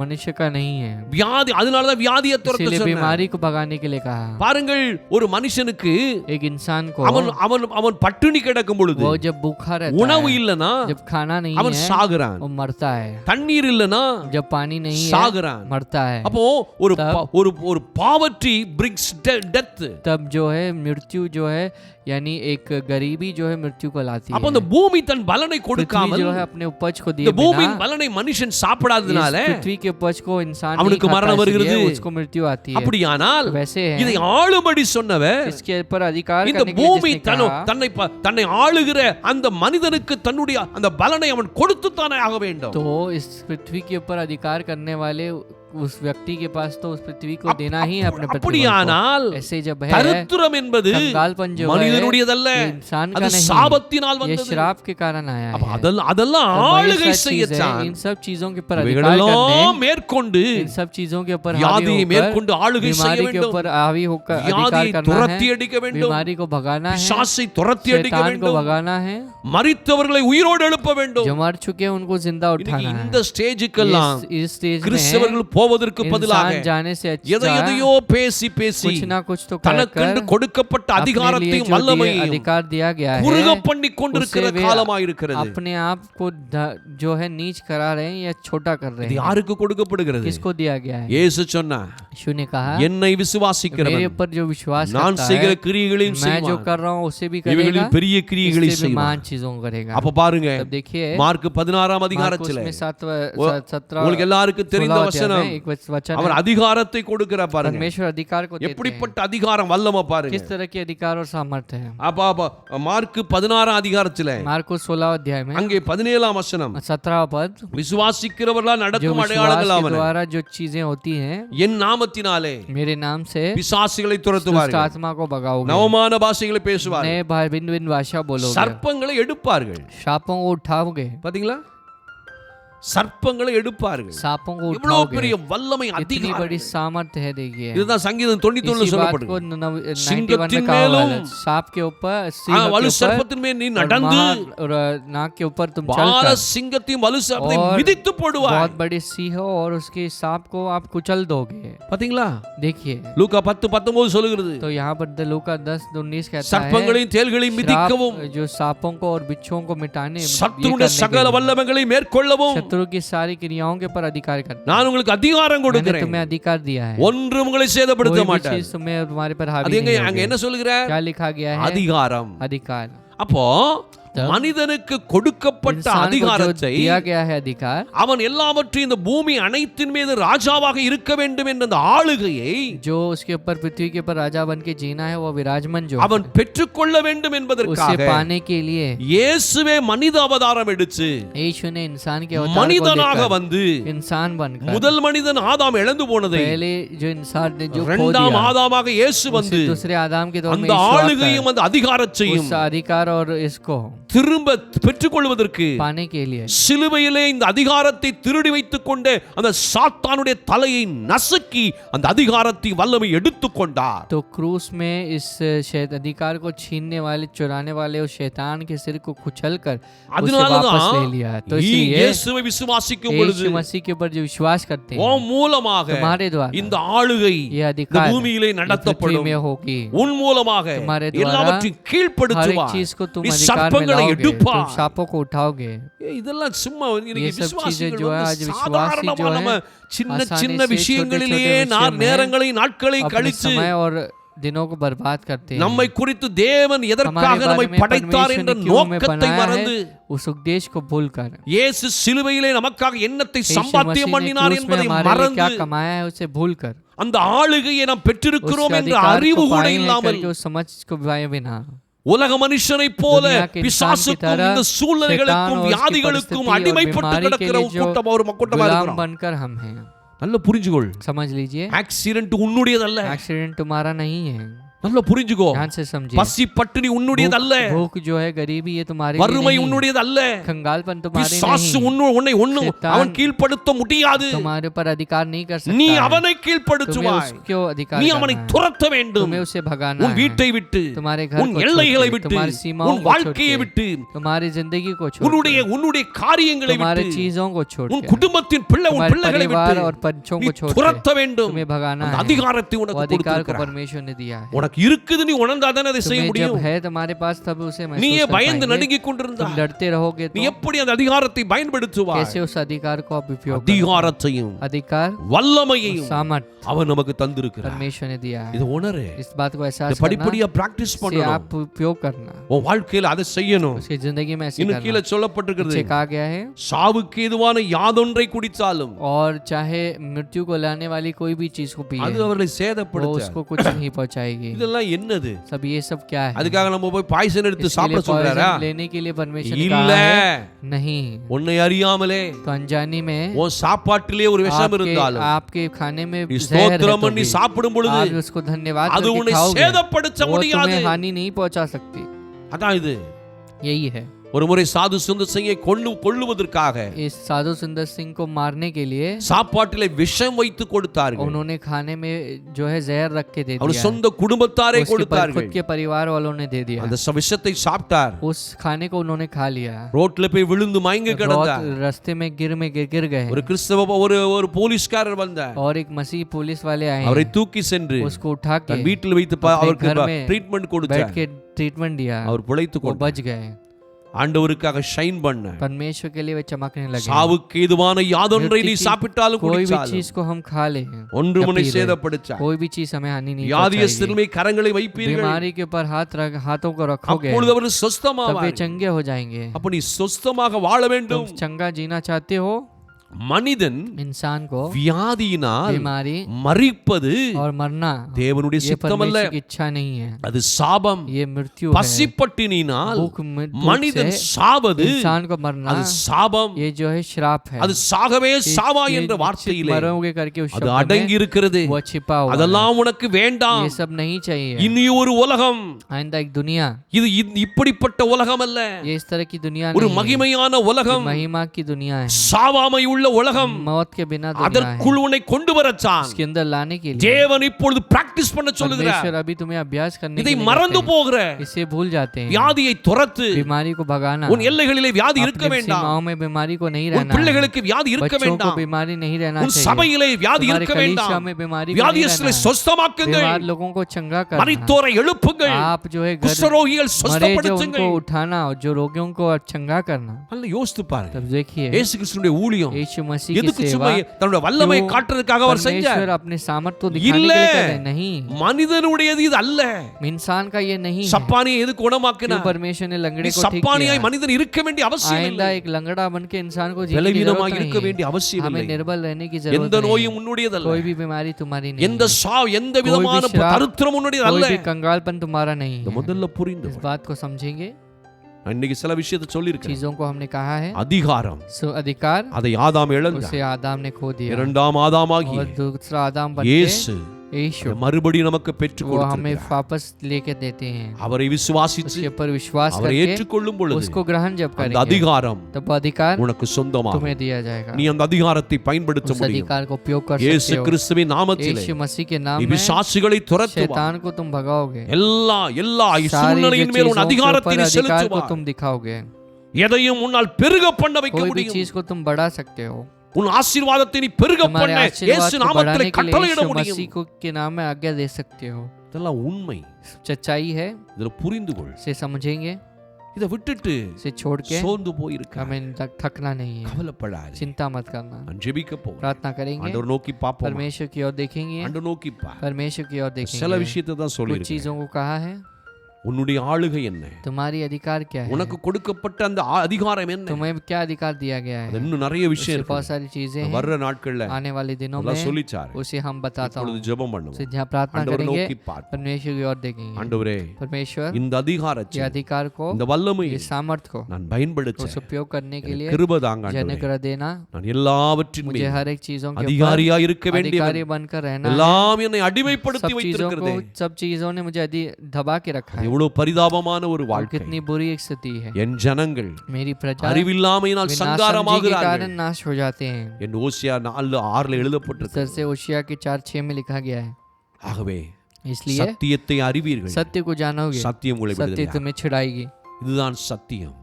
मनुष्य का नहीं है, வியாதி. அதனாலதான் வியாதியை துரத்த इसीलिए சொன்னார். बीमारी को भगाने के लिए कहा। பாருங்கள், ஒரு மனுஷனுக்கு एक इंसान को அவன் அவன் அவன் பட்டினி கிடக்கும் பொழுது, वो जब भूखा रहता உணவு है, இல்லனா जब खाना नहीं அவன் है சாகுறான், वो मरता है, தண்ணீர் இல்லனா जब पानी नहीं है சாகுறான். मरता है। அப்போ ஒரு ஒரு ஒரு பாவர்ட்டி பிரிங்ஸ் டெத். तब जो है मृत्यु जो है यानी एक गरीबी जो है मृत्यु को लाती है। அப்ப அந்த பூமி தன் பலனை पृथ्वी கொடுக்காமல், जो है अपने उपज को दिए இந்த பூமியின் बिना, பலனை மனுஷன் சாப்பிடாதனால इस पृथ्वी के उपज को इंसान அவனுக்கு नहीं மரணம் खाता, வருகிறது. इसलिए उसको मृत्यु आती है। அப்படியானால் वैसे है, இதை ஆளும்படி சொன்னவர், इसके ऊपर अधिकार இந்த करने के लिए பூமி जिसने कहा, தன்னை ஆளுகிற அந்த மனிதனுக்கு தன்னுடைய அந்த பலனை அவன் கொடுத்துத்தானே ஆக வேண்டும். तो इस पृथ्वी के ऊपर अधिकार करने वाले उस व्यक्ति के पास तो उस पृथ्वी को देना ही है अपने प्रतिफल அப்படியானால் को। ऐसे जब है தரித்திரம் என்பது कंगालपन जो है மனிதனுடையதல்ல, ये इंसान அது का नहीं, சாபத்தினால் ये வந்தது. श्राप के कारण आया அப்ப है। அதெல்லாம் तो वही ஆளுகை सब चीज़ है, செய்யத்தான் इन सब चीजों के ऊपर अधिकार இவைகளெல்லாம் करने, மேற்கொண்டு इन सब चीजों के ऊपर வியாதியை हावी மேற்கொண்டு होकर, ஆளுகை செய்ய बीमारी के வேண்டும், ऊपर हावी होकर अधिकार வியாதியை करना துரத்தி है, அடிக்க வேண்டும், बीमारी को भगाना है, பிசாசை துரத்தி அடிக்க शैतान को வேண்டும், भगाना है, மரித்தவர்களை உயிரோடு எழுப்ப வேண்டும். जो मर चुके हैं उनको जिंदा இன்னைக்கு उठाना है। இந்த ஸ்டேஜுக்கெல்லாம் इस स्टेज में கிறிஸ்தவர்கள் போவதற்கு பதிலாக इंसान जाने से எதை अच्छा எதையோ பேசி பேசி कुछ ना कुछ तो தனக்கென்று कर கொடுக்கப்பட்ட अपने लिए அதிகாரத்தையும் जो வல்லமையையும் अधिकार दिया गया குறுக है பண்ணி கொண்டிருக்கிற उससे वे காலமாயிருக்கிறது. अपने आप को जो है नीच करा रहे हैं या छोटा कर रहे இது हैं। யாருக்கு கொடுக்கப்படுகிறது? किसको दिया गया है? இயேசு சொன்னார், यीशु ने कहा, என்னை मेरे விசுவாசிக்கிறவன் ऊपर जो विश्वास நான் करता செய்கிற है, கிரியைகளையும் मैं जो செய்வான், कर रहा हूँ उसे भी करेगा, இவைகளில் பெரிய கிரியைகளை इससे भी செய்வான். महान चीजों को करेगा। அப்ப பாருங்க, तब देखिए மார்க் 16ஆம் मार्कुस அதிகாரத்திலே में 17 உங்களுக்கு எல்லாருக்கும் தெரிந்த 16 अध्याय வசனம், में एक वचन அவர் है, அதிகாரத்தை கொடுக்கிறார் பாருங்க. परमेश्वर अधिकार को देते हैं। எப்படிப்பட்ட அதிகாரம், வல்லமை பாருங்க. किस तरह के अधिकार और सामर्थ्य है। அப்ப மார்க் 16ஆம் அதிகாரத்திலே मार्कुस 16 अध्याय में அங்கே 17ஆம் வசனம், 17 पद, விசுவாசிக்கிறவர்களால் जो நடக்கும் विश्वास அடையாளங்களாவன, के द्वारा जो चीजें होती हैं என் நாமத்தினாலே मेरे नाम से பிசாசுகளை दुष्ट துரத்துவார்கள், आत्मा को भगाओगे, நவமான பாஷைகளை பேசுவார்கள், नए भिन्न भिन्न भाषा बोलोगे, சர்ப்பங்களை எடுப்பார்கள். सांपों को उठाओगे, பாத்தீங்களா, சர்ப்பங்களை எடுப்பார்கள். सांपों को இவ்வளவு उठाओगे। பெரிய வல்லமை, इतनी அதிகாரம். बड़ी सामर्थ्य है। देखिए இதுதான் சங்கீதம் 91 इसी बात சொல்லப்படுது. को 91 सिंगத்தின் में कहा हुआ है, மேலும் सांप के ऊपर, सिंह வலு के ऊपर சர்ப்பத்தின் மேல் நீ और நடந்து और नाक के ऊपर तुम பால चलकर சிங்கத்தையும் வலு சர்ப்பத்தையும் और மிதித்து போடுவாய். बहुत बड़े सिंह और उसके सांप को आप कुचल दोगे। பாத்தீங்களா, देखिए லூக்கா 10:19 சொல்லுகிறது, तो यहाँ पर लूका 10:19 कहता है, சர்ப்பங்களையும் தேள்களையும் மிதிக்கவும், श्राप जो सांपों को और बिच्छुओं को मिटाने, ये சத்துருடைய करने சகல के लिए, வல்லமைகளை மேற்கொள்ளவும் शत्रु की सारी क्रियाओं के ऊपर अधिकार करना, நான் உங்களுக்கு அதிகாரம் मैंने கொடுக்கிறேன், तुम्हें अधिकार दिया है, ஒன்றும் உங்களை சேதப்படுத்த कोई भी மாட்டார். चीज तुम्हें तुम्हारे पर அது हावी எங்க नहीं அங்க होगी। என்ன சொல்லுகிறார்? क्या लिखा गया है? அதிகாரம். अधिकार। அப்போ மனிதனுக்கு கொடுக்கப்பட்ட इंसान को जो அதிகாரத்தை दिया गया है अधिकार, அவன் எல்லாவற்றையும் இந்த பூமி அனைத்தின் மீது ராஜாவாக இருக்க வேண்டும் என்ற அந்த ஆளுகையை जो उसके ऊपर पृथ्वी के ऊपर राजा बन के जीना है, वो विराजमान जो அவன் பெற்றுக்கொள்ள வேண்டும் उसे என்பதற்காக पाने के लिए இயேசுவே மனித அவதாரம் எடுத்து यीशु ने इंसान के अवतार को மனிதனாக लेकर, வந்து इंसान बनकर, முதல் மனிதன் ஆதாம் இழந்து போனதை पहले जो इंसान ने जो खो இரண்டாம் दिया, ஆதாமாக இயேசு வந்து उसे दूसरे आदम के तौर में அந்த यीशु ஆளுகையும் அந்த அதிகாரத்தையும் उस अधिकार और इसको திரும்ப பெற்றுக்கொள்வதற்கு पाने के लिए சிலுவையிலே இந்த அதிகாரத்தை திருடி வைத்துக் கொண்டு அந்த சாத்தானுடைய தலையை நசுக்கி அந்த அதிகாரத்தை வல்லமை எடுத்துக்கொண்டார். तो क्रूस में इस अधिकार को छीनने वाले, चुराने वाले उस शैतान के सिर को कुचलकर उसे वापस ले लिया। तो इसलिए இயேசுவை விசுவாசிக்கும் பொழுது यीशु मसीह के ऊपर जो विश्वास करते ஓ हैं, மூலமாக तुम्हारे द्वारा இந்த ஆளுகை ये இந்த अधिकार பூமியிலே पृथ्वी நடத்தப்படும். में होगी। உன் மூலமாக तुम्हारे द्वारा எல்லாவற்றையும் हर एक கீழ்ப்படுத்துவார். चीज को तुम நீ अधिकार में சர்ப்பங்களை लाओगे, तुम எடுப்பார். सांपों को उठाओगे। இதெல்லாம் சும்மா ये सब चीजें जो है आज विश्वासी சாதாரணமா जो நம்ம है சின்ன आसानी சின்ன से விஷயங்களிலேயே छोटे-छोटे विषय में நேரங்களை நாட்களை अपने கழித்து समय और दिनों को बर्बाद करते हैं। நம்மை குறித்து தேவன் எதற்காக हमारे நம்மை बारे में படைத்தார் परमेश्वर என்ற ने क्यों हमें நோக்கத்தை बनाया மறந்து है, उस उद्देश्य को भूलकर இயேசு சிலுவையிலே நமக்காக என்னத்தை यीशु मसीह சம்பாத்தியம் ने பண்ணினார் क्रूस में என்பதை हमारे लिए क्या மறந்து कमाया है उसे भूलकर அந்த ஆளுகையை நாம் பெற்றிருக்கிறோம் उसके என்ற अधिकार அறிவு को கூட पाए हैं இல்லாமல் करके उस समझ को पाए बिना உலக மனுஷனைப் போல दुनिया के इंसान की பிசாசுக்கும் तरह இந்த சூழ்நிலைகளுக்கும் शैतान और उसकी வியாதிகளுக்கும் परिस्थिति और அடிமைப்பட்டு बीमारी के கிடக்கிற लिए ஒரு जो கூட்டமா ஒரு கூட்டமா गुलाम இருக்கிறோம். बनकर हम हैं। நல்ல புரிஞ்சுகொள், समझ लीजिए, ஆக்சிடென்ட் உன்னுடையதல்ல, एक्सीडेंट तुम्हारा नहीं है, நல்லா புரிஞ்சுக்கோ. ध्यान से समझिए, பசி பட்டினி உன்னுடையது அல்ல, भूख जो है गरीबी ये तुम्हारे लिए வறுமை नहीं, உன்னுடையது அல்ல, कंगालपन तुम्हारे பிசாசு नहीं, உன்னை ஒண்ணும் அவன் கீழ்ப்படுத்த முடியாது. तुम्हारे पर अधिकार नहीं कर நீ सकता है। அவனை तुम्हें கீழ்ப்படுத்துவாய், उसको अधिकार நீ करना அவனை है, துரத்த வேண்டும். तुम्हें उसे भगाना உன் है, வீட்டை விட்டு, तुम्हारे घर உன் को छोड़ எல்லைகளை के, விட்டு, तुम्हारी सीमाओं உன் को छोड़ வாழ்க்கையை के, விட்டு, तुम्हारी जिंदगी को छोड़ உன்னுடைய के, உன்னுடைய காரியங்களை तुम्हारे விட்டு, चीजों को छोड़ உன் के, குடும்பத்தின் உன் तुम्हारे பிள்ளைகளை परिवार விட்டு और बच्चों நீ को छोड़ துரத்த के வேண்டும். तुम्हें भगाना அந்த है। அதிகாரத்தை वो உனக்கு अधिकार को கொடுத்திருக்கிறார். परमेश्वर ने दिया है। உனக்கு இருக்குது, நீ உணர்ந்தாதானே அதை செய்ய तुम्हें जब முடியும். है तुम्हारे पास तब उसे நீயே महसूस कर பயந்து पाएंगे। நடுங்கிக் கொண்டிருந்தா तुम डरते रहोगे நீ तो எப்படி அந்த அதிகாரத்தை பயன்படுத்துவாய்? कैसे उस अधिकार को आप उपयोग करोगे? அதிகாரத்தையும் अधिकार வல்லமையையும் सामर्थ அவன் நமக்கு தந்திருக்கிறார். परमेश्वर ने दिया है। இது உணரு. इस बात को இதை एहसास करना, படிப்படியா பிராக்டிஸ் इसे பண்ணணும். आप उपयोग करना, உன் வாழ்க்கையில அதை செய்யணும். उसकी जिंदगी में ऐसे இன்னும் करना। கீழே சொல்லப்பட்டிருக்கிறது, नीचे कहा गया है, சாவுக்கு ஏதுவான யாதொன்றை குடித்தாலும் और चाहे मृत्यु को लाने वाली कोई भी चीज को पिए அது அவர்களை वो சேதப்படுத்த. उसको कुछ नहीं पहुंचाएगी। இதெல்லாம் என்னது? सब ये सब क्या है? அதுக்காக நம்ம போய் பாய்சன் எடுத்து इसके சாப்பிட लिए சொல்றாரா? poison लेने के लिए परमेश्वर ने இல்ல, कहा है नहीं। உன்னை அறியாமலே तो अनजानी में உன் சாப்பாட்டிலே ஒரு விஷம் இருந்தாலும் आपके खाने में நீ जहर है ஸ்தோத்திரம் तो பண்ணி भी சாப்பிடும் பொழுது आप उसको धन्यवाद அது करके உன்னை खाओगे, சேதப்படுத்த वो முடியாது. तुम्हें हानि नहीं पहुंचा सकती। அதான் இது. यही है। ஒரு முறை சாது சுந்தர் சிங்கை கொல்லுவதற்காக इस साधु सुंदर सिंह को मारने के लिए சாப்பாட்டிலே விஷம் வைத்து கொடுத்தார்கள். उन्होंने खाने में जो है जहर रख के दे அவர் दिया, சொந்த குடும்பத்தாரே उसके கொடுத்தார்கள். खुद के परिवार वालों ने दे दिया। அந்த விஷத்தை சாப்பிட்டார். उस खाने को उन्होंने खा लिया, ரோட்ல போய் விழுந்து மயங்கி கிடந்தார். रास्ते में गिर गए। ஒரு கிறிஸ்தவ ஒரு போலீஸ்காரர் வந்தார். और एक मसीह पुलिस वाले आए, அவரை தூக்கி சென்று उसको उठा के தன் வீட்டில் வைத்து अपने அவருக்கு घर में ட்ரீட்மெண்ட் बैठ கொடுத்தார். के ट्रीटमेंट दिया, அவர் பிழைத்து वो கொண்டார். बच गए। ஆண்டவருக்காக ஷைன் பண்ண. परमेश्वर के लिए वे चमकने लगे। சாவுக்கு ஏதுவான யாதொன்றை நீ சாப்பிட்டாலும் कोई भी குடிச்சாலும் चीज को हम खा ले, ஒன்று உன்னை சேதப்படுத்தா. कोई भी चीज हमें हानि नहीं வியாதியஸ்தர் पहुंचाएगी। மேல் கரங்களை வைப்பீர்கள், बीमारी के ऊपर हाथों को रखोगे, அப்பொழுது அவர் तब वे சொஸ்தமாவார். चंगे हो जाएंगे। அப்ப நீ சொஸ்தமாக வாழ வேண்டும். तुम चंगा जीना चाहते हो, மனிதன் इंसान को வியாதியினால் बीमारी மரிப்பது और मरना தேவனுடைய ये சித்தம் அல்ல, परमेश्वर की इच्छा नहीं है, அது சாபம். ये मृत्यु है। பசிப்பட்டினினால் भूख மனிதன் से சாவது इंसान को मरना அது சாபம். ये जो है श्राप है। அது சாகவே சாவா ये என்ற निश्चित வார்த்தையிலே मरोगे करके उस அது शब्द அடங்கி में இருக்கிறது. वो छिपा हुआ है। அதெல்லாம் உனக்கு வேண்டாம். ये सब नहीं चाहिए। இனி ஒரு உலகம், आइंदा एक दुनिया, இது இப்படிப்பட்ட உலகம் அல்ல, ये इस तरह की दुनिया ஒரு नहीं है। மகிமையான ये உலகம், महिमा की दुनिया है, சாவாமை உள்ள உலகம். मौत के बिना दुनिया है। அதற்குள் உன்னை கொண்டு வரச்சான். इसके अंदर लाने के लिए தேவன் இப்பொழுது பிராக்டிஸ் பண்ண சொல்லுகிறார். परमेश्वर अभी तुम्हें अभ्यास करने के இதை लिए மறந்து कहते போகிற हैं। इसे भूल जाते हैं। வியாதியை துரத்து. बीमारी को भगाना, உன் எல்லைகளிலே வியாதி இருக்க अपनी வேண்டாம். सीमाओं में बीमारी को नहीं உன் रहना है। பிள்ளைகளுக்கு வியாதி இருக்க बच्चों को வேண்டாம். बीमारी नहीं रहना உன் चाहिए। சபையிலே வியாதி तुम्हारे இருக்க कलीसिया வேண்டாம். में बीमारी को नहीं வியாதியஸ்தரை रहना है। சொஸ்தமாக்குங்கள். बीमार लोगों को चंगा करना, மரித்தோரை எழுப்புங்கள். आप जो है குஷ்டரோகிகள் मरे जो சொஸ்தப்படுத்துங்கள். उनको उठाना और जो रोगियों को चंगा करना। நல்லா யோசித்து பாருங்க. तब देखिए இயேசு கிறிஸ்துவினுடைய ஊழியம் यीशु मसीह की எதுக்கு सेवा சும்மா தன்னுடைய வல்லமை क्यों காட்டுறதுக்காக அவர் செஞ்சார்? परमेश्वर अपने सामर्थ को दिखाने के இல்ல, लिए कर रहे हैं? नहीं, மனிதனுடையது இது அல்ல. इंसान का ये नहीं है। சப்பானியை எதுக்கு क्यों குணமாக்கினார்? परमेश्वर ने நீ लंगड़े को ठीक சப்பானியாய் किया? மனிதன் இருக்க வேண்டிய அவசியம் आइंदा இல்லை. एक लंगड़ा बन के इंसान को जीने की பலவீனமாய் जरूरत இருக்க नहीं வேண்டிய है। அவசியம் हमें இல்லை. निर्बल रहने की எந்த जरूरत நோயும் नहीं है। உன்னுடையதல்ல. कोई भी बीमारी तुम्हारी नहीं எந்த है। எந்த விதமான कोई भी श्राप, தரித்திரம் உன்னுடையதல்ல. कोई भी कंगालपन तुम्हारा नहीं இத है। முதல்ல புரிந்து इस बात को समझेंगे। நான் இன்னைக்கு சில விஷயத்தை சொல்லியிருக்கேன். चीजों को हमने कहा है। அதிகாரம் सो अधिकार அதை ஆதாம் இழந்தார். उसे आदाम ने खो दिया, இரண்டாம் ஆதாமாகிய और दूसरा आदाम बन के இயேசு यीशु மறுபடியும் நமக்கு பெற்றுக் वो हमें கொடுத்தார். वापस लेके देते हैं। அவரை விசுவாசித்து उसके ऊपर विश्वास அவரை करके ஏற்றுக்கொள்ளும் பொழுது उसको ग्रहण जब அந்த करेंगे அதிகாரம் तब वो अधिकार உனக்கு சொந்தமாகும். तुम्हें दिया जाएगा। நீ அந்த அதிகாரத்தை பயன்படுத்த उस முடியும். अधिकार को उपयोग कर இயேசு सकते हो। கிறிஸ்துவின் நாமத்திலே यीशु मसीह के नाम நீ में பிசாசுகளை துரத்துவாய். शैतान को तुम भगाओगे। எல்லா सारी जो சூழ்நிலையின் மேல் உன் चीजों के அதிகாரத்தை ऊपर நீ अधिकार को செலுத்துவாய். तुम दिखाओगे। எதையும் உன்னால் பெருக பண்ண வைக்க कोई भी முடியும். चीज को तुम बढ़ा सकते हो। உன் ஆசீர்வாதத்தை நீ பெருக तुम्हारे பண்ண आशीर्वाद இயேசு को நாமத்திலே बढ़ाने के लिए கட்டளையிட यीशु முடியும். मसीह को के नाम में आज्ञा दे सकते हो। இதெல்லாம் உண்மை. सच्चाई है, இதுல புரிந்து கொள். से समझेंगे। இதை விட்டுட்டு से छोड़ के சோர்ந்து போயிருக்க हमें थकना नहीं है। கவலைப்படாதே. चिंता मत करना। நான் ஜெபிக்க போறேன். प्रार्थना करेंगे, ஆண்டவர் நோக்கி பாப்போம். परमेश्वर की ओर देखेंगे, ஆண்டவர் நோக்கி பா. परमेश्वर की ओर சில देखेंगे। விஷயத்தை தான் कुछ சொல்லிருக்கேன். चीजों को कहा है। உன்னுடைய ஆளுகை என்ன? तुम्हारी अधिकार क्या है, உனக்கு கொடுக்கப்பட்ட அந்த அதிகாரம் என்ன? तुम्हें क्या अधिकार दिया गया है। அது இன்னும் நிறைய விஷயம் उससे இருக்கு. बहुत सारी चीजें हैं வர்ற நாட்கள்ல आने वाले दिनों எல்லாம் में, சொல்லிச்சாரு. उसे हम बताता हूँ। இப்பொழுது ஜெபம் பண்ணுவோம். उसे जहाँ प्रार्थना ஆண்டவரை करेंगे நோக்கி பார்ப்போம். परमेश्वर की ओर देखेंगे। ஆண்டவரே, परमेश्वर இந்த ये அதிகாரத்தை, अधिकार को, இந்த வல்லமை ये सामर्थ को நான் பயன்படுத்த उस उपयोग करने के लिए கிருபை தாங்க मुझे ஆண்டவரே. अनुग्रह देना। நான் எல்லாவற்றின் मुझे மீது हर एक चीजों के ऊपर அதிகாரியா இருக்க வேண்டியவன். अधिकारी बनकर रहना है। எல்லாம் என்னை அடிமைப்படுத்தி सब चीजों வைத்திருக்கிறதே. को, सब चीजों ने मुझे दबा के रखा है। எவ்வளவு பரிதாபமான ஒரு और வாழ்க்கை. कितनी बुरी एक स्थिति है। என் ஜனங்கள் मेरी प्रजा அறிவில்லாமையினால் बिना समझी के சங்காரமாகிறார்கள். कारण नाश हो जाते हैं। என் ஓசியா 4:6 इस எழுதப்பட்டிருக்கு. तरह से ओशिया के 4:6 में लिखा गया है। ஆகவே इसलिए சத்தியத்தை அறிவீர்கள், सत्य को जानोगे, சத்தியம் உங்களை सत्य விடுதலையாக்கும். तुम्हें छुड़ाएगी। இதுதான் சத்தியம்.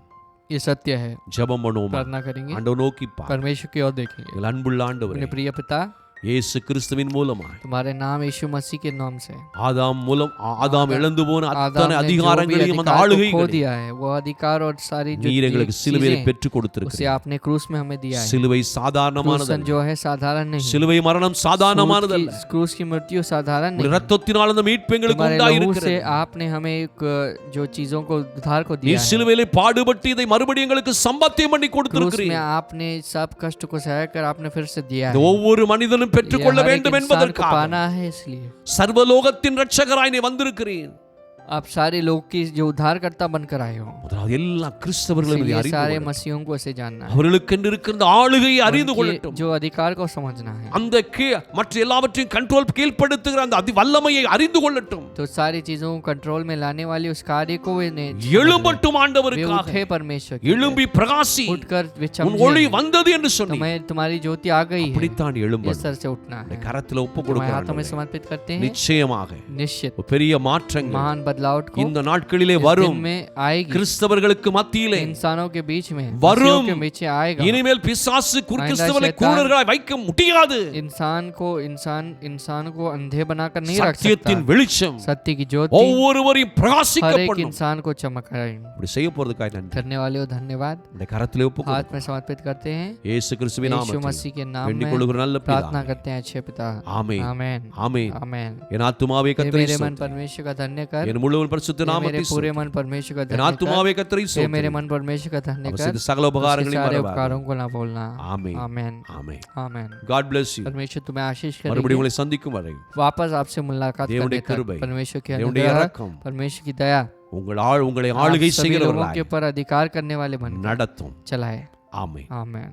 ये सत्य है। ஜெபம் பண்ணுவோம். प्रार्थना करेंगे, ஆண்டவர் நோக்கி பார். परमेश्वर की ओर देखेंगे। எங்கள் அன்புள்ள ஆண்டவரே, अपने प्रिय पिता, இயேசு கிறிஸ்துவின் மூலமாய் तुम्हारे नाम यीशु मसीह के नाम से ஆதாம் இழந்து போன आदम அத்தனை ने जो भी அதிகாரங்களையும் அந்த अधिकार को खो ஆளுகைகளையும் दिया है, वो अधिकार और सारी जो நீர் எங்களுக்கு சிலுவையில் चीजें பெற்றுக் उसे கொடுத்திருக்கிறீர். आपने क्रूस में हमें दिया है। சிலுவை சாதாரணமானது क्रूस जो है साधारण नहीं है। சிலுவை மரணம் சாதாரணமானது அல்ல. क्रूस की मृत्यु साधारण नहीं है। இரத்தத்தினால் அந்த மீட்பு எங்களுக்கு तुम्हारे लहू உண்டாயிருக்கிறது. से आपने हमें एक जो चीजों को उद्धार को நீ दिया है। சிலுவையிலே பாடுபட்டு இதை மறுபடியும் எங்களுக்கு சம்பாத்தியம் பண்ணி क्रूस கொடுத்திருக்கிறீர். में आपने सब कष्ट को सह कर आपने फिर से दिया இந்த है। ஒவ்வொரு மனிதனும் ये பெற்றுக்கொள்ள हर एक வேண்டும் इंसान को என்பதற்காக पाना है, इसलिए சர்வலோகத்தின் இரட்சகராய் நீ வந்திருக்கிறீர். आप सारे लोग की जो उद्धारकर्ता बनकर आए हो। முதலாவது எல்லா கிறிஸ்தவர்களும் இதை इसलिए அறிந்து सारे கொள்ளட்டும். मसीहों को इसे जानना है। அவர்களுக்கென்று இருக்கிற ஆளுகையை அறிந்து उनके கொள்ளட்டும். जो अधिकार को समझना है, அந்த மற்ற எல்லாவற்றையும் கண்ட்ரோல் கீழ்ப்படுத்துகிற அந்த வல்லமையை அறிந்து கொள்ளட்டும். तो सारी चीजों को कंट्रोल में लाने वाले उस कार्य को वे எழும்பட்டும் वे ஆண்டவருக்காக. उठे परमेश्वर की எழும்பி பிரகாசி. ओर। उठकर वे உன் ஒளி चमके। வந்தது என்று சொன்னீர். तुम्हें तुम्हारी ज्योति आ गई है। அப்படித்தான் इस எழும்பணும். तरह से उठना है। கரத்துல ஒப்பு तुम्हारे हाथों में கொடுக்கிறோம். समर्पित करते हैं। நிச்சயமாக निश्चित ஒரு பெரிய மாற்றங்கள் महान बदलाव को இந்த நாட்களிலே इस வரும். दिन में आएगी। கிறிஸ்தவர்களுக்கு மத்தியிலே इंसानों के बीच में, वरुम। मसीहों के बीच में आएगा। இனிமேல் பிசாசு கிறிஸ்தவனை शैतान கூணர்களாய் வைக்க முடியாது. इंसान को अंधे बनाकर नहीं रख சத்தியத்தின் सकता। வெளிச்சம் सत्य की ज्योति ஒவ்வொருவரையும் हर एक பிரகாசிக்கப்படும். इंसान को चमकाए। இப்படி செய்ய போறதுக்காக நன்றி. करने वाले को धन्यवाद। இந்த கரத்திலே ஒப்பு हाथ में समर्पित करते हैं। இயேசு கிறிஸ்துவின் यीशु நாமத்தில் मसीह के नाम வேண்டிக் में கொள்ளுகிற நல்ல प्रार्थना பிதாவே. करते हैं अच्छे पिता। ஆமென். आमेन ஆமென். आमेन। என் ஆத்துமாவே हे கர்த்தரை मेरे मन ஸ்தோத்திரி. परमेश्वर का धन्य कर। என் முழு பரிசுத்த हे मेरे நாமத்தை पूरे ஸ்தோத்திரி. मन परमेश्वर का என் धन्य कर। ஆத்துமாவே கர்த்தரை हे ஸ்தோத்திரி. मेरे मन परमेश्वर का धन्य அவர் कर। செய்த சகல उसके உபகாரங்களையும் सारे மறவாதே. उपकारों को ना भूलना। ஆமென். आमेन ஆமென். आमेन। God bless you. परमेश्वर तुम्हें आशीष மறுபடியும் करें। உங்களை சந்திக்கும் வரை वापस आपसे मुलाकात தேவனுடைய करने तक கிருபை, परमेश्वर की தேவனுடைய अनुग्रह, இரக்கம் परमेश्वर की दया உங்களை आप ஆளுகை सभी लोगों के செய்கிறவர்களாய் ऊपर अधिकार करने वाले बन நடத்தும். चलाए। ஆமென். आमेन।